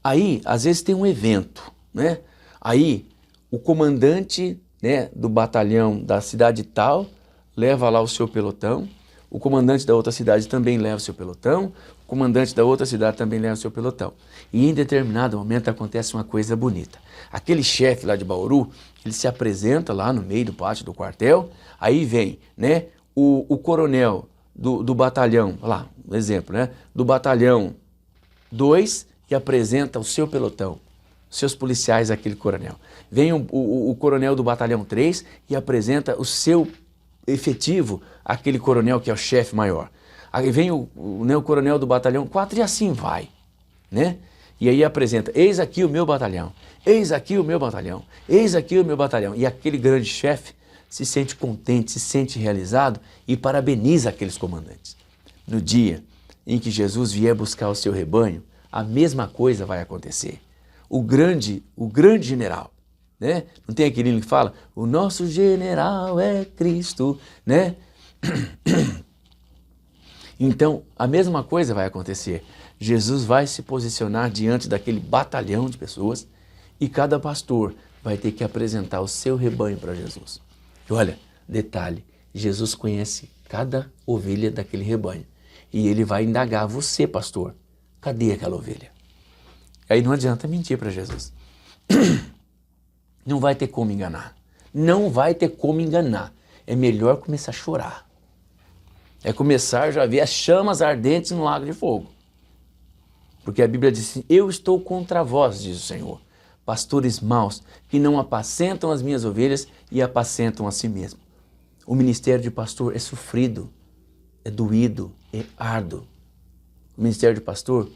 Aí, às vezes tem um evento, né? Aí, o comandante, né, do batalhão da cidade tal leva lá o seu pelotão, o comandante da outra cidade também leva o seu pelotão, o comandante da outra cidade também leva o seu pelotão. E em determinado momento acontece uma coisa bonita. Aquele chefe lá de Bauru, ele se apresenta lá no meio do pátio do quartel, aí vem, né, o coronel do batalhão, lá, um exemplo, né, do batalhão 2 e apresenta o seu pelotão, seus policiais, aquele coronel. Vem o coronel do batalhão 3 e apresenta o seu efetivo, aquele coronel que é o chefe maior. Aí vem o coronel do batalhão 4 e assim vai, né? E aí apresenta, eis aqui o meu batalhão, eis aqui o meu batalhão, eis aqui o meu batalhão. E aquele grande chefe se sente contente, se sente realizado e parabeniza aqueles comandantes. No dia em que Jesus vier buscar o seu rebanho, a mesma coisa vai acontecer. O grande general, né? Não tem aquele que fala, o nosso general é Cristo, né? Então, a mesma coisa vai acontecer. Jesus vai se posicionar diante daquele batalhão de pessoas e cada pastor vai ter que apresentar o seu rebanho para Jesus. E olha, detalhe, Jesus conhece cada ovelha daquele rebanho e ele vai indagar, você pastor, cadê aquela ovelha? Aí não adianta mentir para Jesus. Não vai ter como enganar. Não vai ter como enganar. É melhor começar a chorar. É começar já a ver as chamas ardentes no lago de fogo. Porque a Bíblia diz assim, eu estou contra vós, diz o Senhor, pastores maus, que não apacentam as minhas ovelhas e apacentam a si mesmo. O ministério de pastor é sofrido, é doído, é árduo. O ministério de pastor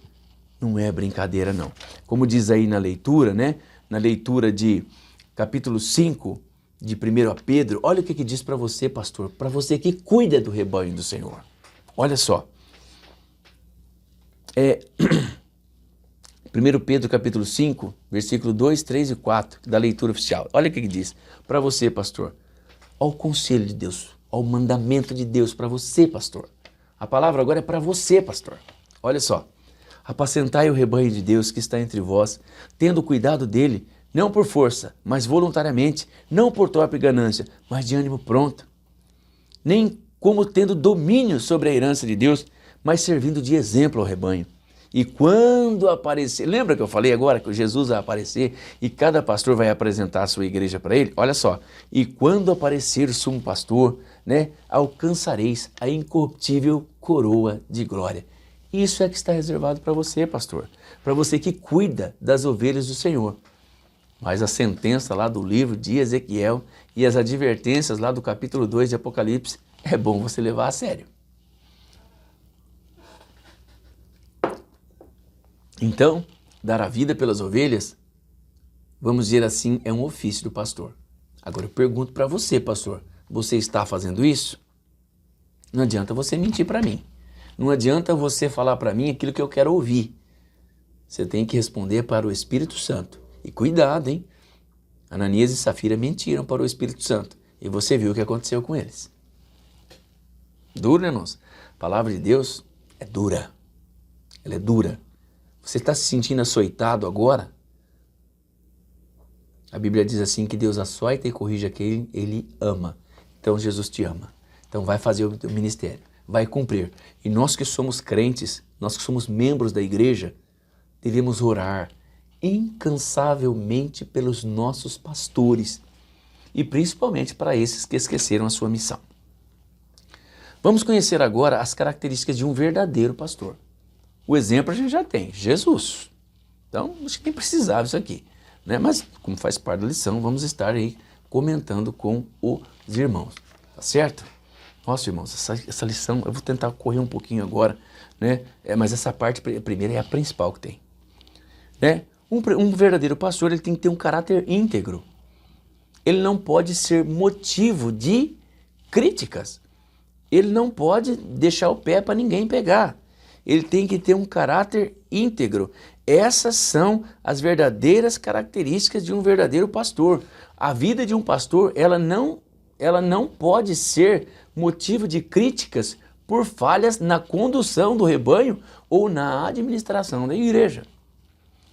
não é brincadeira, não. Como diz aí na leitura, né? Na leitura de capítulo 5 de 1 Pedro, olha o que diz para você, pastor, para você que cuida do rebanho do Senhor. Olha só. 1 Pedro capítulo 5, versículo 2, 3 e 4, da leitura oficial. Olha o que diz. Para você, pastor, ao conselho de Deus, ao mandamento de Deus para você, pastor. A palavra agora é para você, pastor. Olha só. Apacentai o rebanho de Deus que está entre vós, tendo cuidado dele, não por força, mas voluntariamente, não por torpe ganância, mas de ânimo pronto. Nem como tendo domínio sobre a herança de Deus, mas servindo de exemplo ao rebanho. E quando aparecer, lembra que eu falei agora que Jesus vai aparecer e cada pastor vai apresentar a sua igreja para ele? Olha só, e quando aparecer o sumo pastor, né, alcançareis a incorruptível coroa de glória. Isso é que está reservado para você, pastor, para você que cuida das ovelhas do Senhor. Mas a sentença lá do livro de Ezequiel e as advertências lá do capítulo 2 de Apocalipse, é bom você levar a sério. Então, dar a vida pelas ovelhas, vamos dizer assim, é um ofício do pastor. Agora eu pergunto para você, pastor, você está fazendo isso? Não adianta você mentir para mim. Não adianta você falar para mim aquilo que eu quero ouvir. Você tem que responder para o Espírito Santo. E cuidado, hein? Ananias e Safira mentiram para o Espírito Santo. E você viu o que aconteceu com eles. Duro, né, irmãos? A palavra de Deus é dura. Ela é dura. Você está se sentindo açoitado agora? A Bíblia diz assim que Deus açoita e corrige a quem Ele ama. Então Jesus te ama. Então vai fazer o teu ministério. Vai cumprir. E nós que somos crentes, nós que somos membros da igreja, devemos orar incansavelmente pelos nossos pastores e principalmente para esses que esqueceram a sua missão. Vamos conhecer agora as características de um verdadeiro pastor. O exemplo a gente já tem, Jesus. Então, acho que nem precisava isso aqui, né? Mas, como faz parte da lição, vamos estar aí comentando com os irmãos, tá certo? Nossa, irmãos, essa lição, eu vou tentar correr um pouquinho agora, né? Mas essa parte primeira é a principal que tem, né? Um verdadeiro pastor, ele tem que ter um caráter íntegro. Ele não pode ser motivo de críticas. Ele não pode deixar o pé para ninguém pegar. Ele tem que ter um caráter íntegro. Essas são as verdadeiras características de um verdadeiro pastor. A vida de um pastor, ela não pode ser motivo de críticas por falhas na condução do rebanho ou na administração da igreja.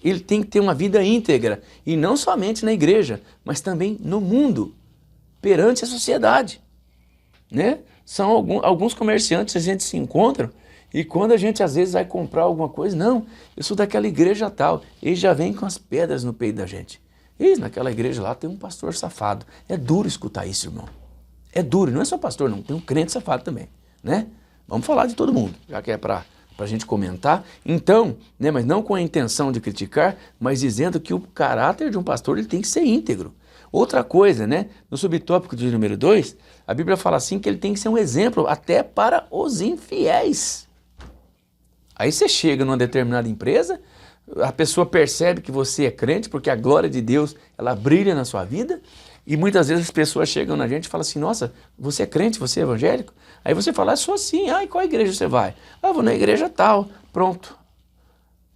Ele tem que ter uma vida íntegra, e não somente na igreja, mas também no mundo, perante a sociedade, né? São alguns comerciantes, a gente se encontra, e quando a gente às vezes vai comprar alguma coisa, não, eu sou daquela igreja tal, eles já vêm com as pedras no peito da gente. E naquela igreja lá tem um pastor safado. É duro escutar isso, irmão. É duro, não é só pastor não, tem um crente safado também, né? Vamos falar de todo mundo, já que é para a gente comentar. Então, né, mas não com a intenção de criticar, mas dizendo que o caráter de um pastor ele tem que ser íntegro. Outra coisa, né, no subtópico de número 2, a Bíblia fala assim que ele tem que ser um exemplo até para os infiéis. Aí você chega numa determinada empresa, a pessoa percebe que você é crente, porque a glória de Deus, ela brilha na sua vida, e muitas vezes as pessoas chegam na gente e falam assim, nossa, você é crente, você é evangélico? Aí você fala, sou assim, e qual igreja você vai? Vou na igreja tal, pronto.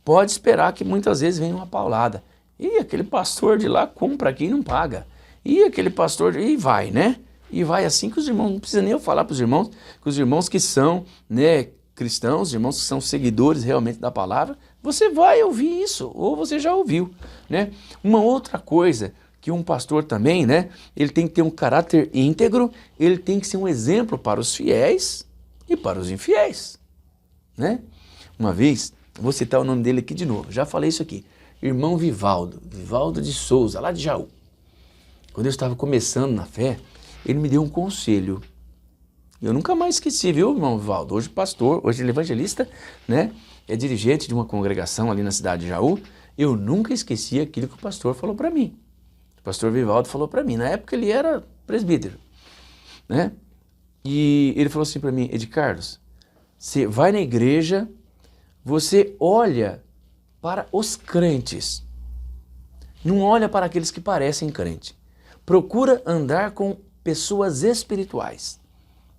Pode esperar que muitas vezes venha uma paulada. E aquele pastor de lá compra aqui e não paga. E aquele pastor, e vai, né? E vai assim que os irmãos, não precisa nem eu falar para os irmãos, que os irmãos que são, né, cristãos, irmãos que são seguidores realmente da palavra, você vai ouvir isso, ou você já ouviu, né? Uma outra coisa que um pastor também, né, ele tem que ter um caráter íntegro, ele tem que ser um exemplo para os fiéis e para os infiéis, né? Uma vez, vou citar o nome dele aqui de novo, já falei isso aqui, irmão Vivaldo de Souza, lá de Jaú. Quando eu estava começando na fé, ele me deu um conselho. Eu nunca mais esqueci, viu, irmão Vivaldo? Hoje pastor, hoje ele é evangelista, né? É dirigente de uma congregação ali na cidade de Jaú. Eu nunca esqueci aquilo que o pastor falou para mim. O pastor Vivaldo falou para mim. Na época ele era presbítero, né? E ele falou assim para mim, Ed Carlos, você vai na igreja, você olha para os crentes, não olha para aqueles que parecem crente. Procura andar com pessoas espirituais,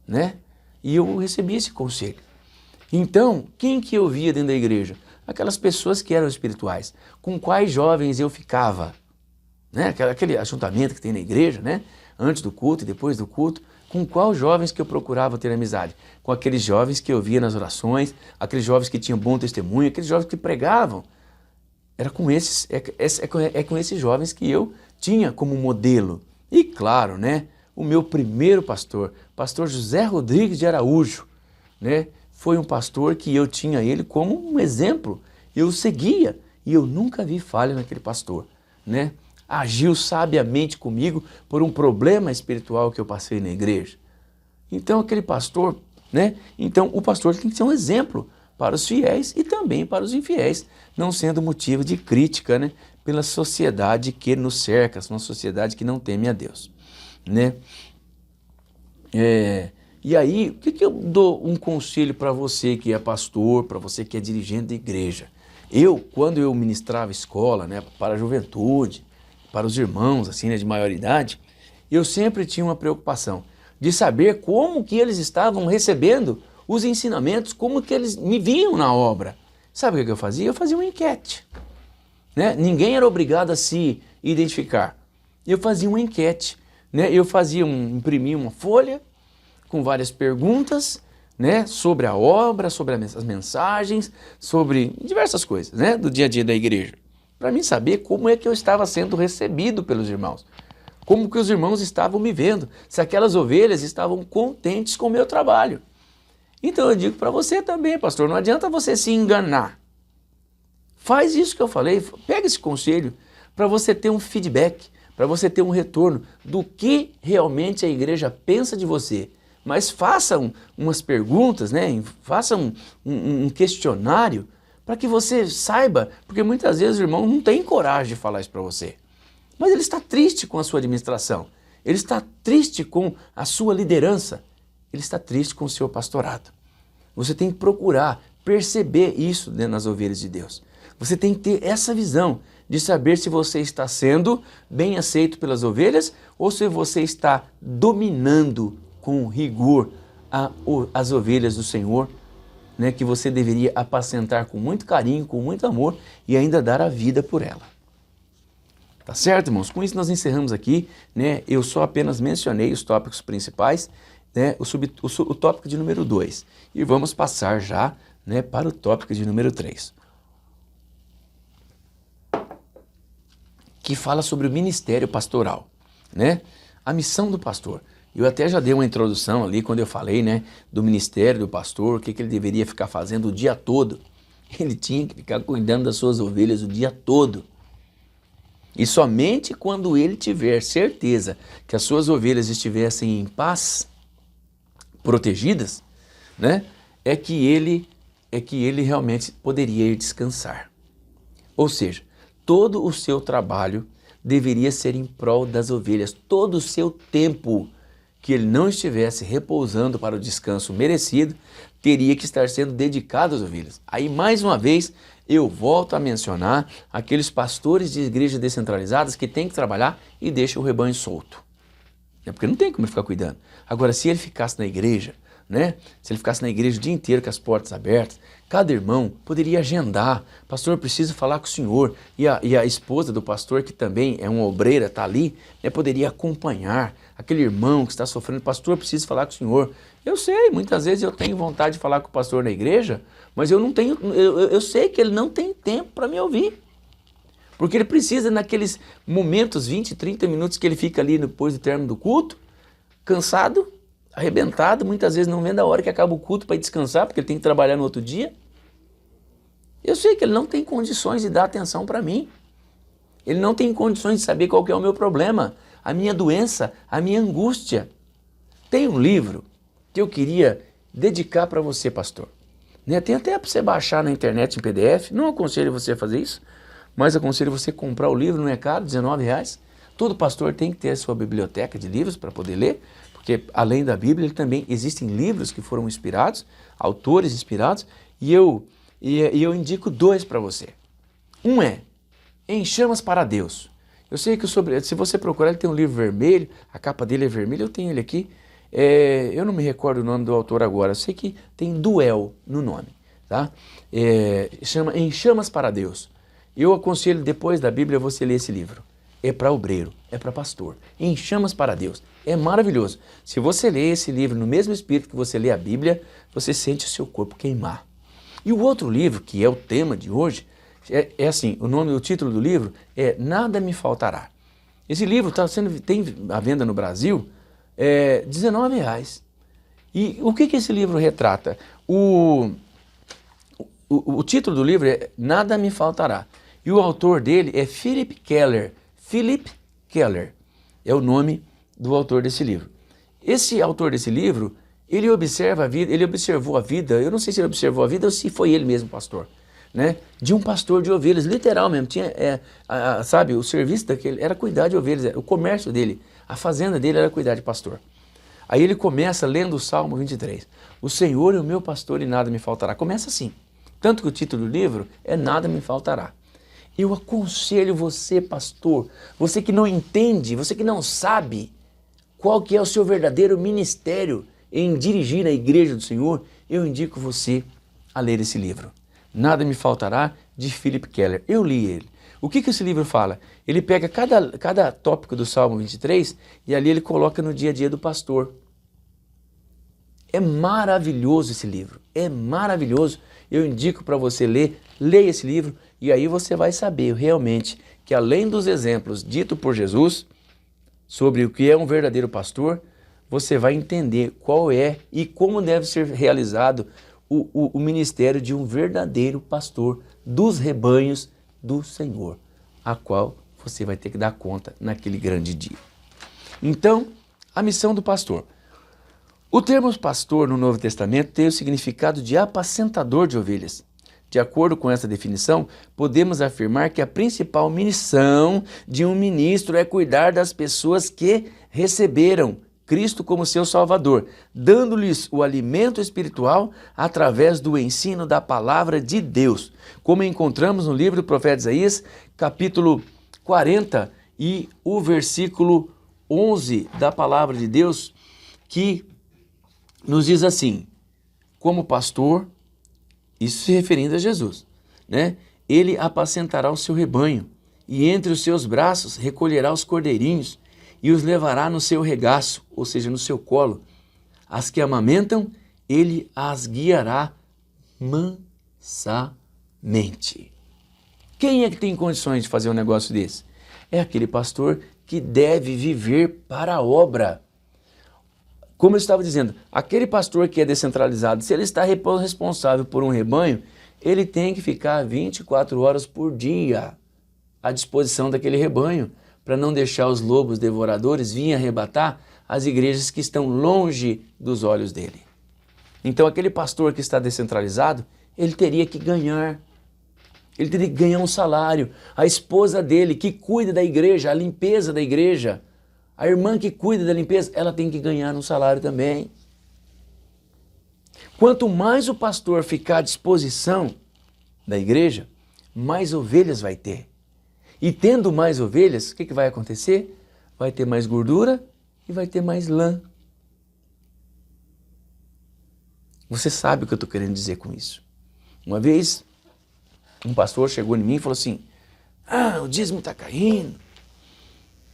né? E eu recebi esse conselho. Então, quem que eu via dentro da igreja? Aquelas pessoas que eram espirituais. Com quais jovens eu ficava? Né? Aquele ajuntamento que tem na igreja, né? Antes do culto e depois do culto. Com quais jovens que eu procurava ter amizade? Com aqueles jovens que eu via nas orações, aqueles jovens que tinham bom testemunho, aqueles jovens que pregavam. Era com esses, com esses jovens que eu tinha como modelo. E claro, né? O meu primeiro pastor, pastor José Rodrigues de Araújo, né? Foi um pastor que eu tinha ele como um exemplo. Eu seguia e eu nunca vi falha naquele pastor, né? Agiu sabiamente comigo por um problema espiritual que eu passei na igreja. Então aquele pastor, né? Então o pastor tem que ser um exemplo para os fiéis e também para os infiéis, não sendo motivo de crítica, né? Pela sociedade que nos cerca, uma sociedade que não teme a Deus, né? E aí, o que eu dou um conselho para você que é pastor, para você que é dirigente da igreja? Quando eu ministrava escola, né, para a juventude, para os irmãos assim, né, de maior idade, eu sempre tinha uma preocupação de saber como que eles estavam recebendo os ensinamentos, como que eles me viam na obra. Sabe o que eu fazia? Eu fazia uma enquete, né? Ninguém era obrigado a se identificar. Eu fazia uma enquete, né? Eu imprimia uma folha com várias perguntas, né, sobre a obra, sobre as mensagens, sobre diversas coisas, né, do dia a dia da igreja, para mim saber como é que eu estava sendo recebido pelos irmãos, como que os irmãos estavam me vendo, se aquelas ovelhas estavam contentes com o meu trabalho. Então eu digo para você também, pastor, não adianta você se enganar. Faz isso que eu falei, pega esse conselho para você ter um feedback, para você ter um retorno do que realmente a igreja pensa de você. Mas faça umas perguntas, né? Faça um questionário para que você saiba, porque muitas vezes o irmão não tem coragem de falar isso para você. Mas ele está triste com a sua administração, ele está triste com a sua liderança, ele está triste com o seu pastorado. Você tem que procurar perceber isso dentro das ovelhas de Deus. Você tem que ter essa visão de saber se você está sendo bem aceito pelas ovelhas ou se você está dominando com rigor as ovelhas do Senhor, né, que você deveria apacentar com muito carinho, com muito amor e ainda dar a vida por ela. Tá certo, irmãos? Com isso nós encerramos aqui, né? Eu só apenas mencionei os tópicos principais, né? O tópico de número 2. E vamos passar já, né, para o tópico de número 3. Que fala sobre o ministério pastoral, né? A missão do pastor. Eu até já dei uma introdução ali quando eu falei, né, do ministério do pastor, o que ele deveria ficar fazendo o dia todo. Ele tinha que ficar cuidando das suas ovelhas o dia todo. E somente quando ele tiver certeza que as suas ovelhas estivessem em paz, protegidas, né, é que ele realmente poderia ir descansar. Ou seja, todo o seu trabalho deveria ser em prol das ovelhas, todo o seu tempo que ele não estivesse repousando para o descanso merecido, teria que estar sendo dedicado às ovelhas. Aí, mais uma vez, eu volto a mencionar aqueles pastores de igrejas descentralizadas que têm que trabalhar e deixam o rebanho solto. É porque não tem como ele ficar cuidando. Agora, se ele ficasse na igreja, né? Se ele ficasse na igreja o dia inteiro com as portas abertas, cada irmão poderia agendar. Pastor, preciso falar com o senhor. E a esposa do pastor, que também é uma obreira, está ali, né? Poderia acompanhar aquele irmão que está sofrendo. Pastor, preciso falar com o senhor. Eu sei, muitas vezes eu tenho vontade de falar com o pastor na igreja, mas eu não tenho, eu sei que ele não tem tempo para me ouvir. Porque ele precisa, naqueles momentos, 20, 30 minutos que ele fica ali depois do término do culto, cansado, arrebentado, muitas vezes não vendo a hora que acaba o culto para ir descansar, porque ele tem que trabalhar no outro dia. Eu sei que ele não tem condições de dar atenção para mim. Ele não tem condições de saber qual que é o meu problema, a minha doença, a minha angústia. Tem um livro que eu queria dedicar para você, pastor. Né? Tem até para você baixar na internet em PDF. Não aconselho você a fazer isso, mas aconselho você comprar o livro, não é caro, R$19. Todo pastor tem que ter a sua biblioteca de livros para poder ler, porque além da Bíblia, ele também existem livros que foram inspirados, autores inspirados, e eu indico 2 para você. Um é Em Chamas para Deus. Eu sei que se você procurar, ele tem um livro vermelho, a capa dele é vermelha, eu tenho ele aqui. Eu não me recordo o nome do autor agora, eu sei que tem Duel no nome, tá? Chama Em Chamas para Deus. Eu aconselho, depois da Bíblia, você ler esse livro. É para obreiro, é para pastor. Em Chamas para Deus. É maravilhoso. Se você ler esse livro no mesmo espírito que você lê a Bíblia, você sente o seu corpo queimar. E o outro livro, que é o tema de hoje, assim, o título do livro é Nada Me Faltará. Esse livro tem à venda no Brasil, R$19. E o que esse livro retrata? O título do livro é Nada Me Faltará. E o autor dele é Philip Keller. Philip Keller é o nome do autor desse livro. Esse autor desse livro, ele observou a vida, eu não sei se ele observou a vida ou se foi ele mesmo pastor, né? De um pastor de ovelhas, literal mesmo. Tinha, sabe, o serviço daquele era cuidar de ovelhas, o comércio dele, a fazenda dele era cuidar de pastor. Aí ele começa lendo o Salmo 23. O Senhor é o meu pastor e nada me faltará. Começa assim. Tanto que o título do livro é Nada Me Faltará. Eu aconselho você, pastor, você que não entende, você que não sabe qual que é o seu verdadeiro ministério em dirigir a igreja do Senhor, eu indico você a ler esse livro. Nada Me Faltará, de Philip Keller. Eu li ele. O que esse livro fala? Ele pega cada tópico do Salmo 23 e ali ele coloca no dia a dia do pastor. É maravilhoso esse livro, é maravilhoso. Eu indico para você ler, leia esse livro e aí você vai saber realmente que além dos exemplos ditos por Jesus sobre o que é um verdadeiro pastor, você vai entender qual é e como deve ser realizado o ministério de um verdadeiro pastor dos rebanhos do Senhor, a qual você vai ter que dar conta naquele grande dia. Então, a missão do pastor. O termo pastor no Novo Testamento tem o significado de apacentador de ovelhas. De acordo com essa definição, podemos afirmar que a principal missão de um ministro é cuidar das pessoas que receberam Cristo como seu Salvador, dando-lhes o alimento espiritual através do ensino da palavra de Deus, como encontramos no livro do profeta Isaías, capítulo 40 e o versículo 11 da palavra de Deus, que nos diz assim: como pastor, isso se referindo a Jesus, né? Ele apacentará o seu rebanho e entre os seus braços recolherá os cordeirinhos e os levará no seu regaço, ou seja, no seu colo. As que amamentam, ele as guiará mansamente. Quem é que tem condições de fazer um negócio desse? É aquele pastor que deve viver para a obra. Como eu estava dizendo, aquele pastor que é descentralizado, se ele está responsável por um rebanho, ele tem que ficar 24 horas por dia à disposição daquele rebanho, para não deixar os lobos devoradores virem arrebatar as igrejas que estão longe dos olhos dele. Então aquele pastor que está descentralizado, ele teria que ganhar um salário. A esposa dele que cuida da igreja, a limpeza da igreja, a irmã que cuida da limpeza, ela tem que ganhar um salário também. Quanto mais o pastor ficar à disposição da igreja, mais ovelhas vai ter. E tendo mais ovelhas, o que vai acontecer? Vai ter mais gordura e vai ter mais lã. Você sabe o que eu estou querendo dizer com isso. Uma vez, um pastor chegou em mim e falou assim: o dízimo está caindo,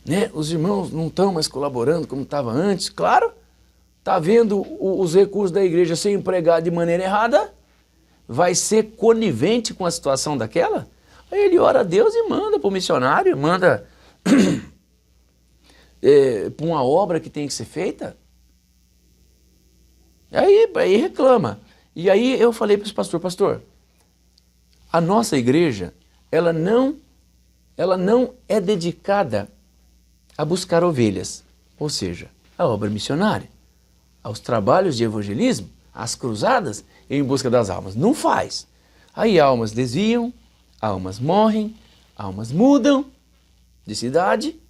né? Os irmãos não estão mais colaborando como estava antes. Claro, está vendo os recursos da igreja ser empregado de maneira errada? Vai ser conivente com a situação daquela? Aí ele ora a Deus e manda para o missionário, manda para uma obra que tem que ser feita. Aí reclama. E aí eu falei para o pastor, a nossa igreja, ela não é dedicada a buscar ovelhas, ou seja, a obra missionária, aos trabalhos de evangelismo, às cruzadas em busca das almas. Não faz. Aí almas desviam, almas morrem, almas mudam de cidade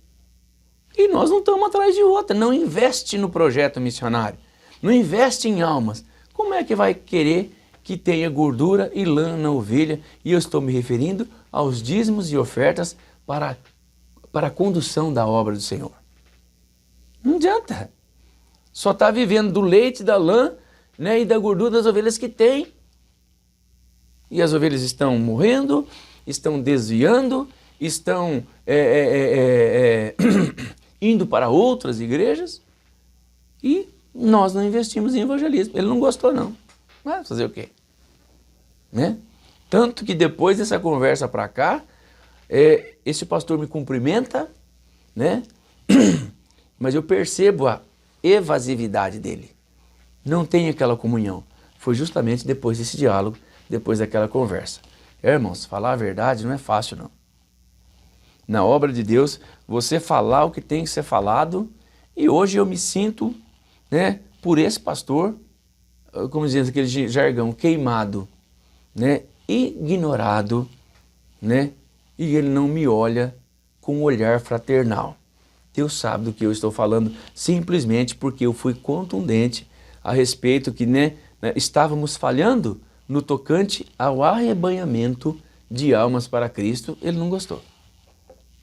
e nós não estamos atrás de outra. Não investe no projeto missionário, não investe em almas. Como é que vai querer que tenha gordura e lã na ovelha? E eu estou me referindo aos dízimos e ofertas para a condução da obra do Senhor. Não adianta. Só está vivendo do leite, da lã, né, e da gordura das ovelhas que tem. E as ovelhas estão morrendo, estão desviando, estão indo para outras igrejas e nós não investimos em evangelismo. Ele não gostou não. Mas fazer o quê? Né? Tanto que depois dessa conversa para cá, esse pastor me cumprimenta, né? Mas eu percebo a evasividade dele. Não tem aquela comunhão. Foi justamente depois desse diálogo, depois daquela conversa. Irmãos, falar a verdade não é fácil, não. Na obra de Deus, você falar o que tem que ser falado, e hoje eu me sinto, né, por esse pastor, como diz aquele jargão, queimado, né, ignorado, né, e ele não me olha com um olhar fraternal. Deus sabe do que eu estou falando, simplesmente porque eu fui contundente a respeito que, estávamos falhando no tocante ao arrebanhamento de almas para Cristo. Ele não gostou,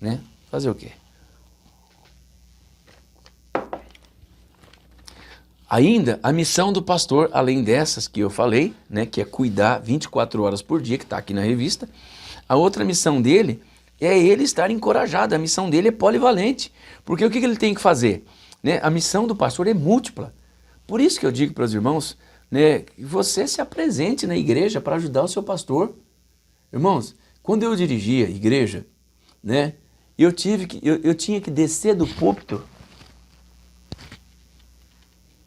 né? Fazer o quê? Ainda a missão do pastor, além dessas que eu falei, né, que é cuidar 24 horas por dia, que está aqui na revista, a outra missão dele é ele estar encorajado. A missão dele é polivalente, porque o que ele tem que fazer? Né? A missão do pastor é múltipla. Por isso que eu digo para os irmãos, né, que você se apresente na igreja para ajudar o seu pastor. Irmãos, quando eu dirigia a igreja, né, eu tinha que descer do púlpito,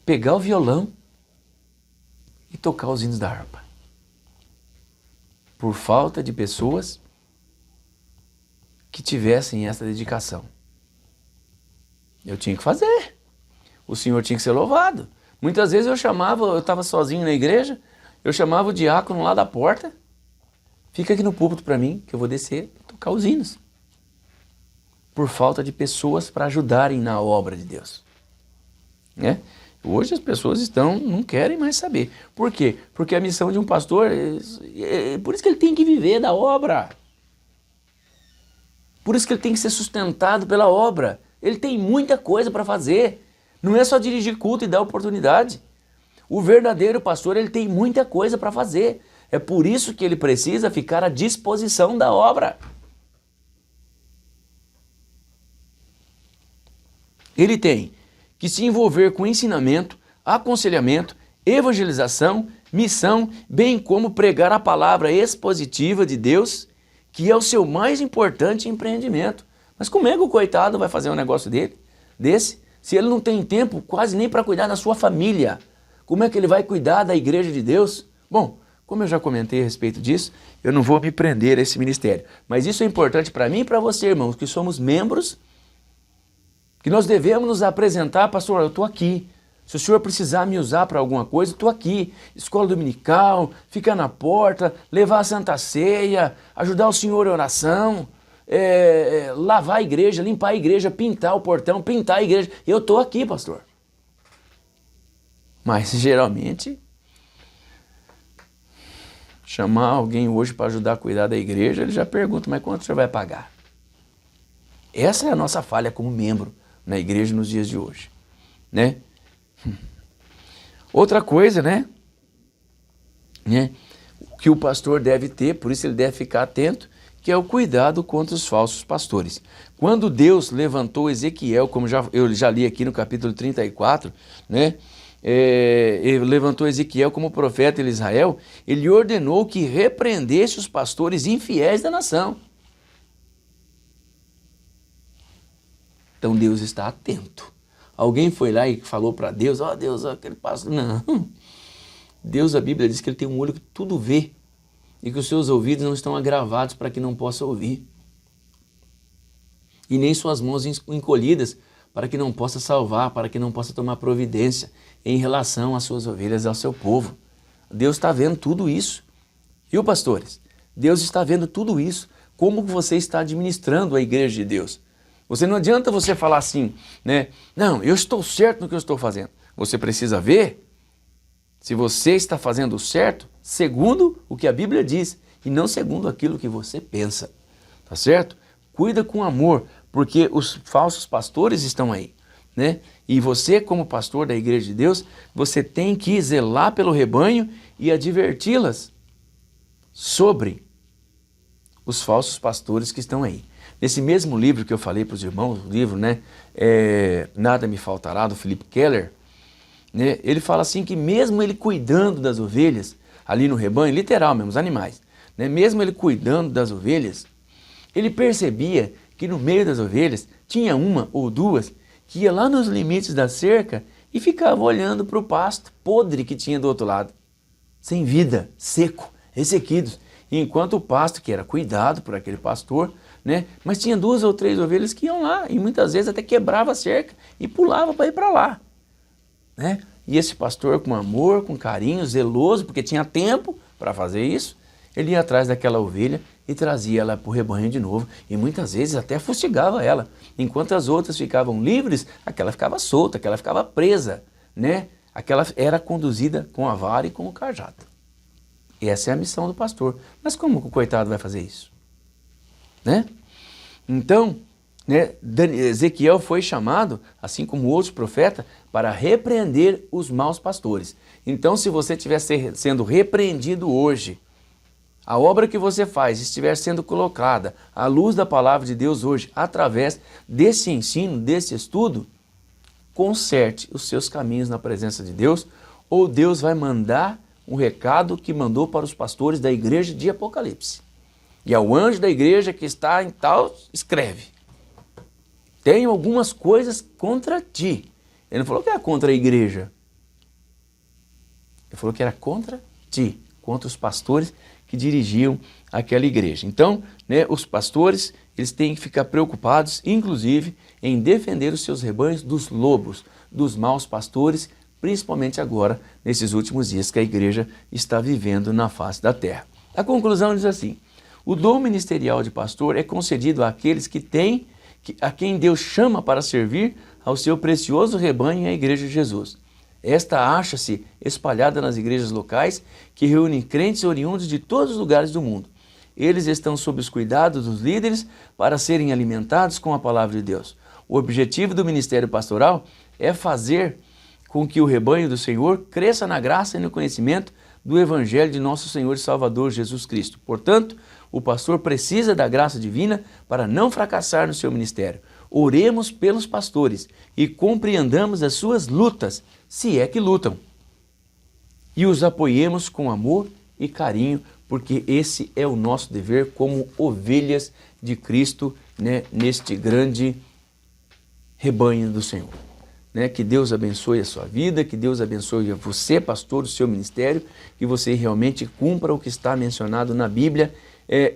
pegar o violão e tocar os hinos da harpa. Por falta de pessoas que tivessem essa dedicação. Eu tinha que fazer. O Senhor tinha que ser louvado. Muitas vezes eu estava sozinho na igreja, eu chamava o diácono lá da porta, fica aqui no púlpito para mim, que eu vou descer e tocar os hinos. Por falta de pessoas para ajudarem na obra de Deus. Né? Hoje as pessoas não querem mais saber. Por quê? Porque a missão de um pastor, por isso que ele tem que viver da obra. Por isso que ele tem que ser sustentado pela obra. Ele tem muita coisa para fazer. Não é só dirigir culto e dar oportunidade. O verdadeiro pastor, ele tem muita coisa para fazer. É por isso que ele precisa ficar à disposição da obra. Ele tem que se envolver com ensinamento, aconselhamento, evangelização, missão, bem como pregar a palavra expositiva de Deus, que é o seu mais importante empreendimento. Mas como é que o coitado vai fazer um negócio desse, se ele não tem tempo quase nem para cuidar da sua família? Como é que ele vai cuidar da igreja de Deus? Bom, como eu já comentei a respeito disso, eu não vou me prender a esse ministério. Mas isso é importante para mim e para você, irmãos, que somos membros, que nós devemos nos apresentar, pastor, eu estou aqui. Se o senhor precisar me usar para alguma coisa, eu estou aqui. Escola dominical, ficar na porta, levar a Santa Ceia, ajudar o senhor em oração, lavar a igreja, limpar a igreja, pintar o portão, pintar a igreja. Eu estou aqui, pastor. Mas geralmente, chamar alguém hoje para ajudar a cuidar da igreja, ele já pergunta, mas quanto o senhor vai pagar? Essa é a nossa falha como membro na igreja nos dias de hoje, né? Outra coisa, né? Que o pastor deve ter, por isso ele deve ficar atento, que é o cuidado contra os falsos pastores. Quando Deus levantou Ezequiel, como eu já li aqui no capítulo 34, né? Ele levantou Ezequiel como profeta de Israel, ele ordenou que repreendesse os pastores infiéis da nação. Então Deus está atento. Alguém foi lá e falou para Deus, Deus, aquele pastor... Não. Deus, a Bíblia diz que ele tem um olho que tudo vê e que os seus ouvidos não estão agravados para que não possa ouvir. E nem suas mãos encolhidas para que não possa salvar, para que não possa tomar providência em relação às suas ovelhas e ao seu povo. Deus está vendo tudo isso. Viu, pastores? Deus está vendo tudo isso. Como você está administrando a igreja de Deus? Não adianta você falar assim, né? Não, eu estou certo no que eu estou fazendo. Você precisa ver se você está fazendo certo segundo o que a Bíblia diz e não segundo aquilo que você pensa. Tá certo? Cuida com amor, porque os falsos pastores estão aí, né? E você, como pastor da igreja de Deus, você tem que zelar pelo rebanho e adverti-las sobre os falsos pastores que estão aí. Nesse mesmo livro que eu falei para os irmãos, o livro, né, Nada Me Faltará, do Philip Keller, né, ele fala assim que mesmo ele cuidando das ovelhas, ali no rebanho, literal mesmo, os animais, né, mesmo ele cuidando das ovelhas, ele percebia que no meio das ovelhas tinha uma ou duas que ia lá nos limites da cerca e ficava olhando para o pasto podre que tinha do outro lado, sem vida, seco, ressequidos, enquanto o pasto que era cuidado por aquele pastor, né? Mas tinha 2 ou 3 ovelhas que iam lá e muitas vezes até quebrava a cerca e pulava para ir para lá, né? E esse pastor com amor, com carinho, zeloso, porque tinha tempo para fazer isso, ele ia atrás daquela ovelha e trazia ela para o rebanho de novo e muitas vezes até fustigava ela. Enquanto as outras ficavam livres, aquela ficava solta, aquela ficava presa, né? Aquela era conduzida com a vara e com o cajado. Essa é a missão do pastor. Mas como que o coitado vai fazer isso? Né? Então, né, Ezequiel foi chamado, assim como outros profetas, para repreender os maus pastores. Então, se você estiver sendo repreendido hoje, a obra que você faz estiver sendo colocada à luz da palavra de Deus hoje, através desse ensino, desse estudo, conserte os seus caminhos na presença de Deus, ou Deus vai mandar um recado que mandou para os pastores da igreja de Apocalipse. E ao anjo da igreja que está em tal, escreve: tenho algumas coisas contra ti. Ele não falou que é contra a igreja. Ele Ele falou que era contra ti, contra os pastores que dirigiam aquela igreja. Então, né, os pastores, eles têm que ficar preocupados, inclusive, em defender os seus rebanhos dos lobos, dos maus pastores, principalmente agora, nesses últimos dias que a igreja está vivendo na face da terra. A conclusão diz assim: o dom ministerial de pastor é concedido àqueles que têm, a quem Deus chama para servir ao seu precioso rebanho, a igreja de Jesus. Esta acha-se espalhada nas igrejas locais que reúnem crentes oriundos de todos os lugares do mundo. Eles estão sob os cuidados dos líderes para serem alimentados com a palavra de Deus. O objetivo do ministério pastoral é fazer com que o rebanho do Senhor cresça na graça e no conhecimento do Evangelho de nosso Senhor e Salvador Jesus Cristo. Portanto, o pastor precisa da graça divina para não fracassar no seu ministério. Oremos pelos pastores e compreendamos as suas lutas, se é que lutam, e os apoiemos com amor e carinho, porque esse é o nosso dever como ovelhas de Cristo, né, neste grande rebanho do Senhor. Né? Que Deus abençoe a sua vida, que Deus abençoe a você, pastor, o seu ministério, que você realmente cumpra o que está mencionado na Bíblia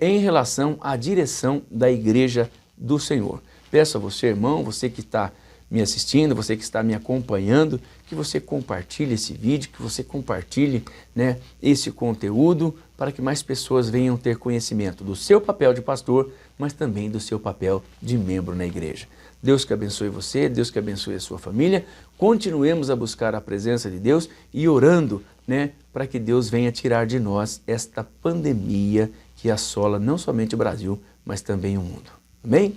em relação à direção da igreja do Senhor. Peço a você, irmão, você que está me assistindo, você que está me acompanhando, que você compartilhe esse vídeo, que você compartilhe, né, esse conteúdo para que mais pessoas venham ter conhecimento do seu papel de pastor, mas também do seu papel de membro na igreja. Deus que abençoe você, Deus que abençoe a sua família. Continuemos a buscar a presença de Deus e orando, né, para que Deus venha tirar de nós esta pandemia que assola não somente o Brasil, mas também o mundo. Amém?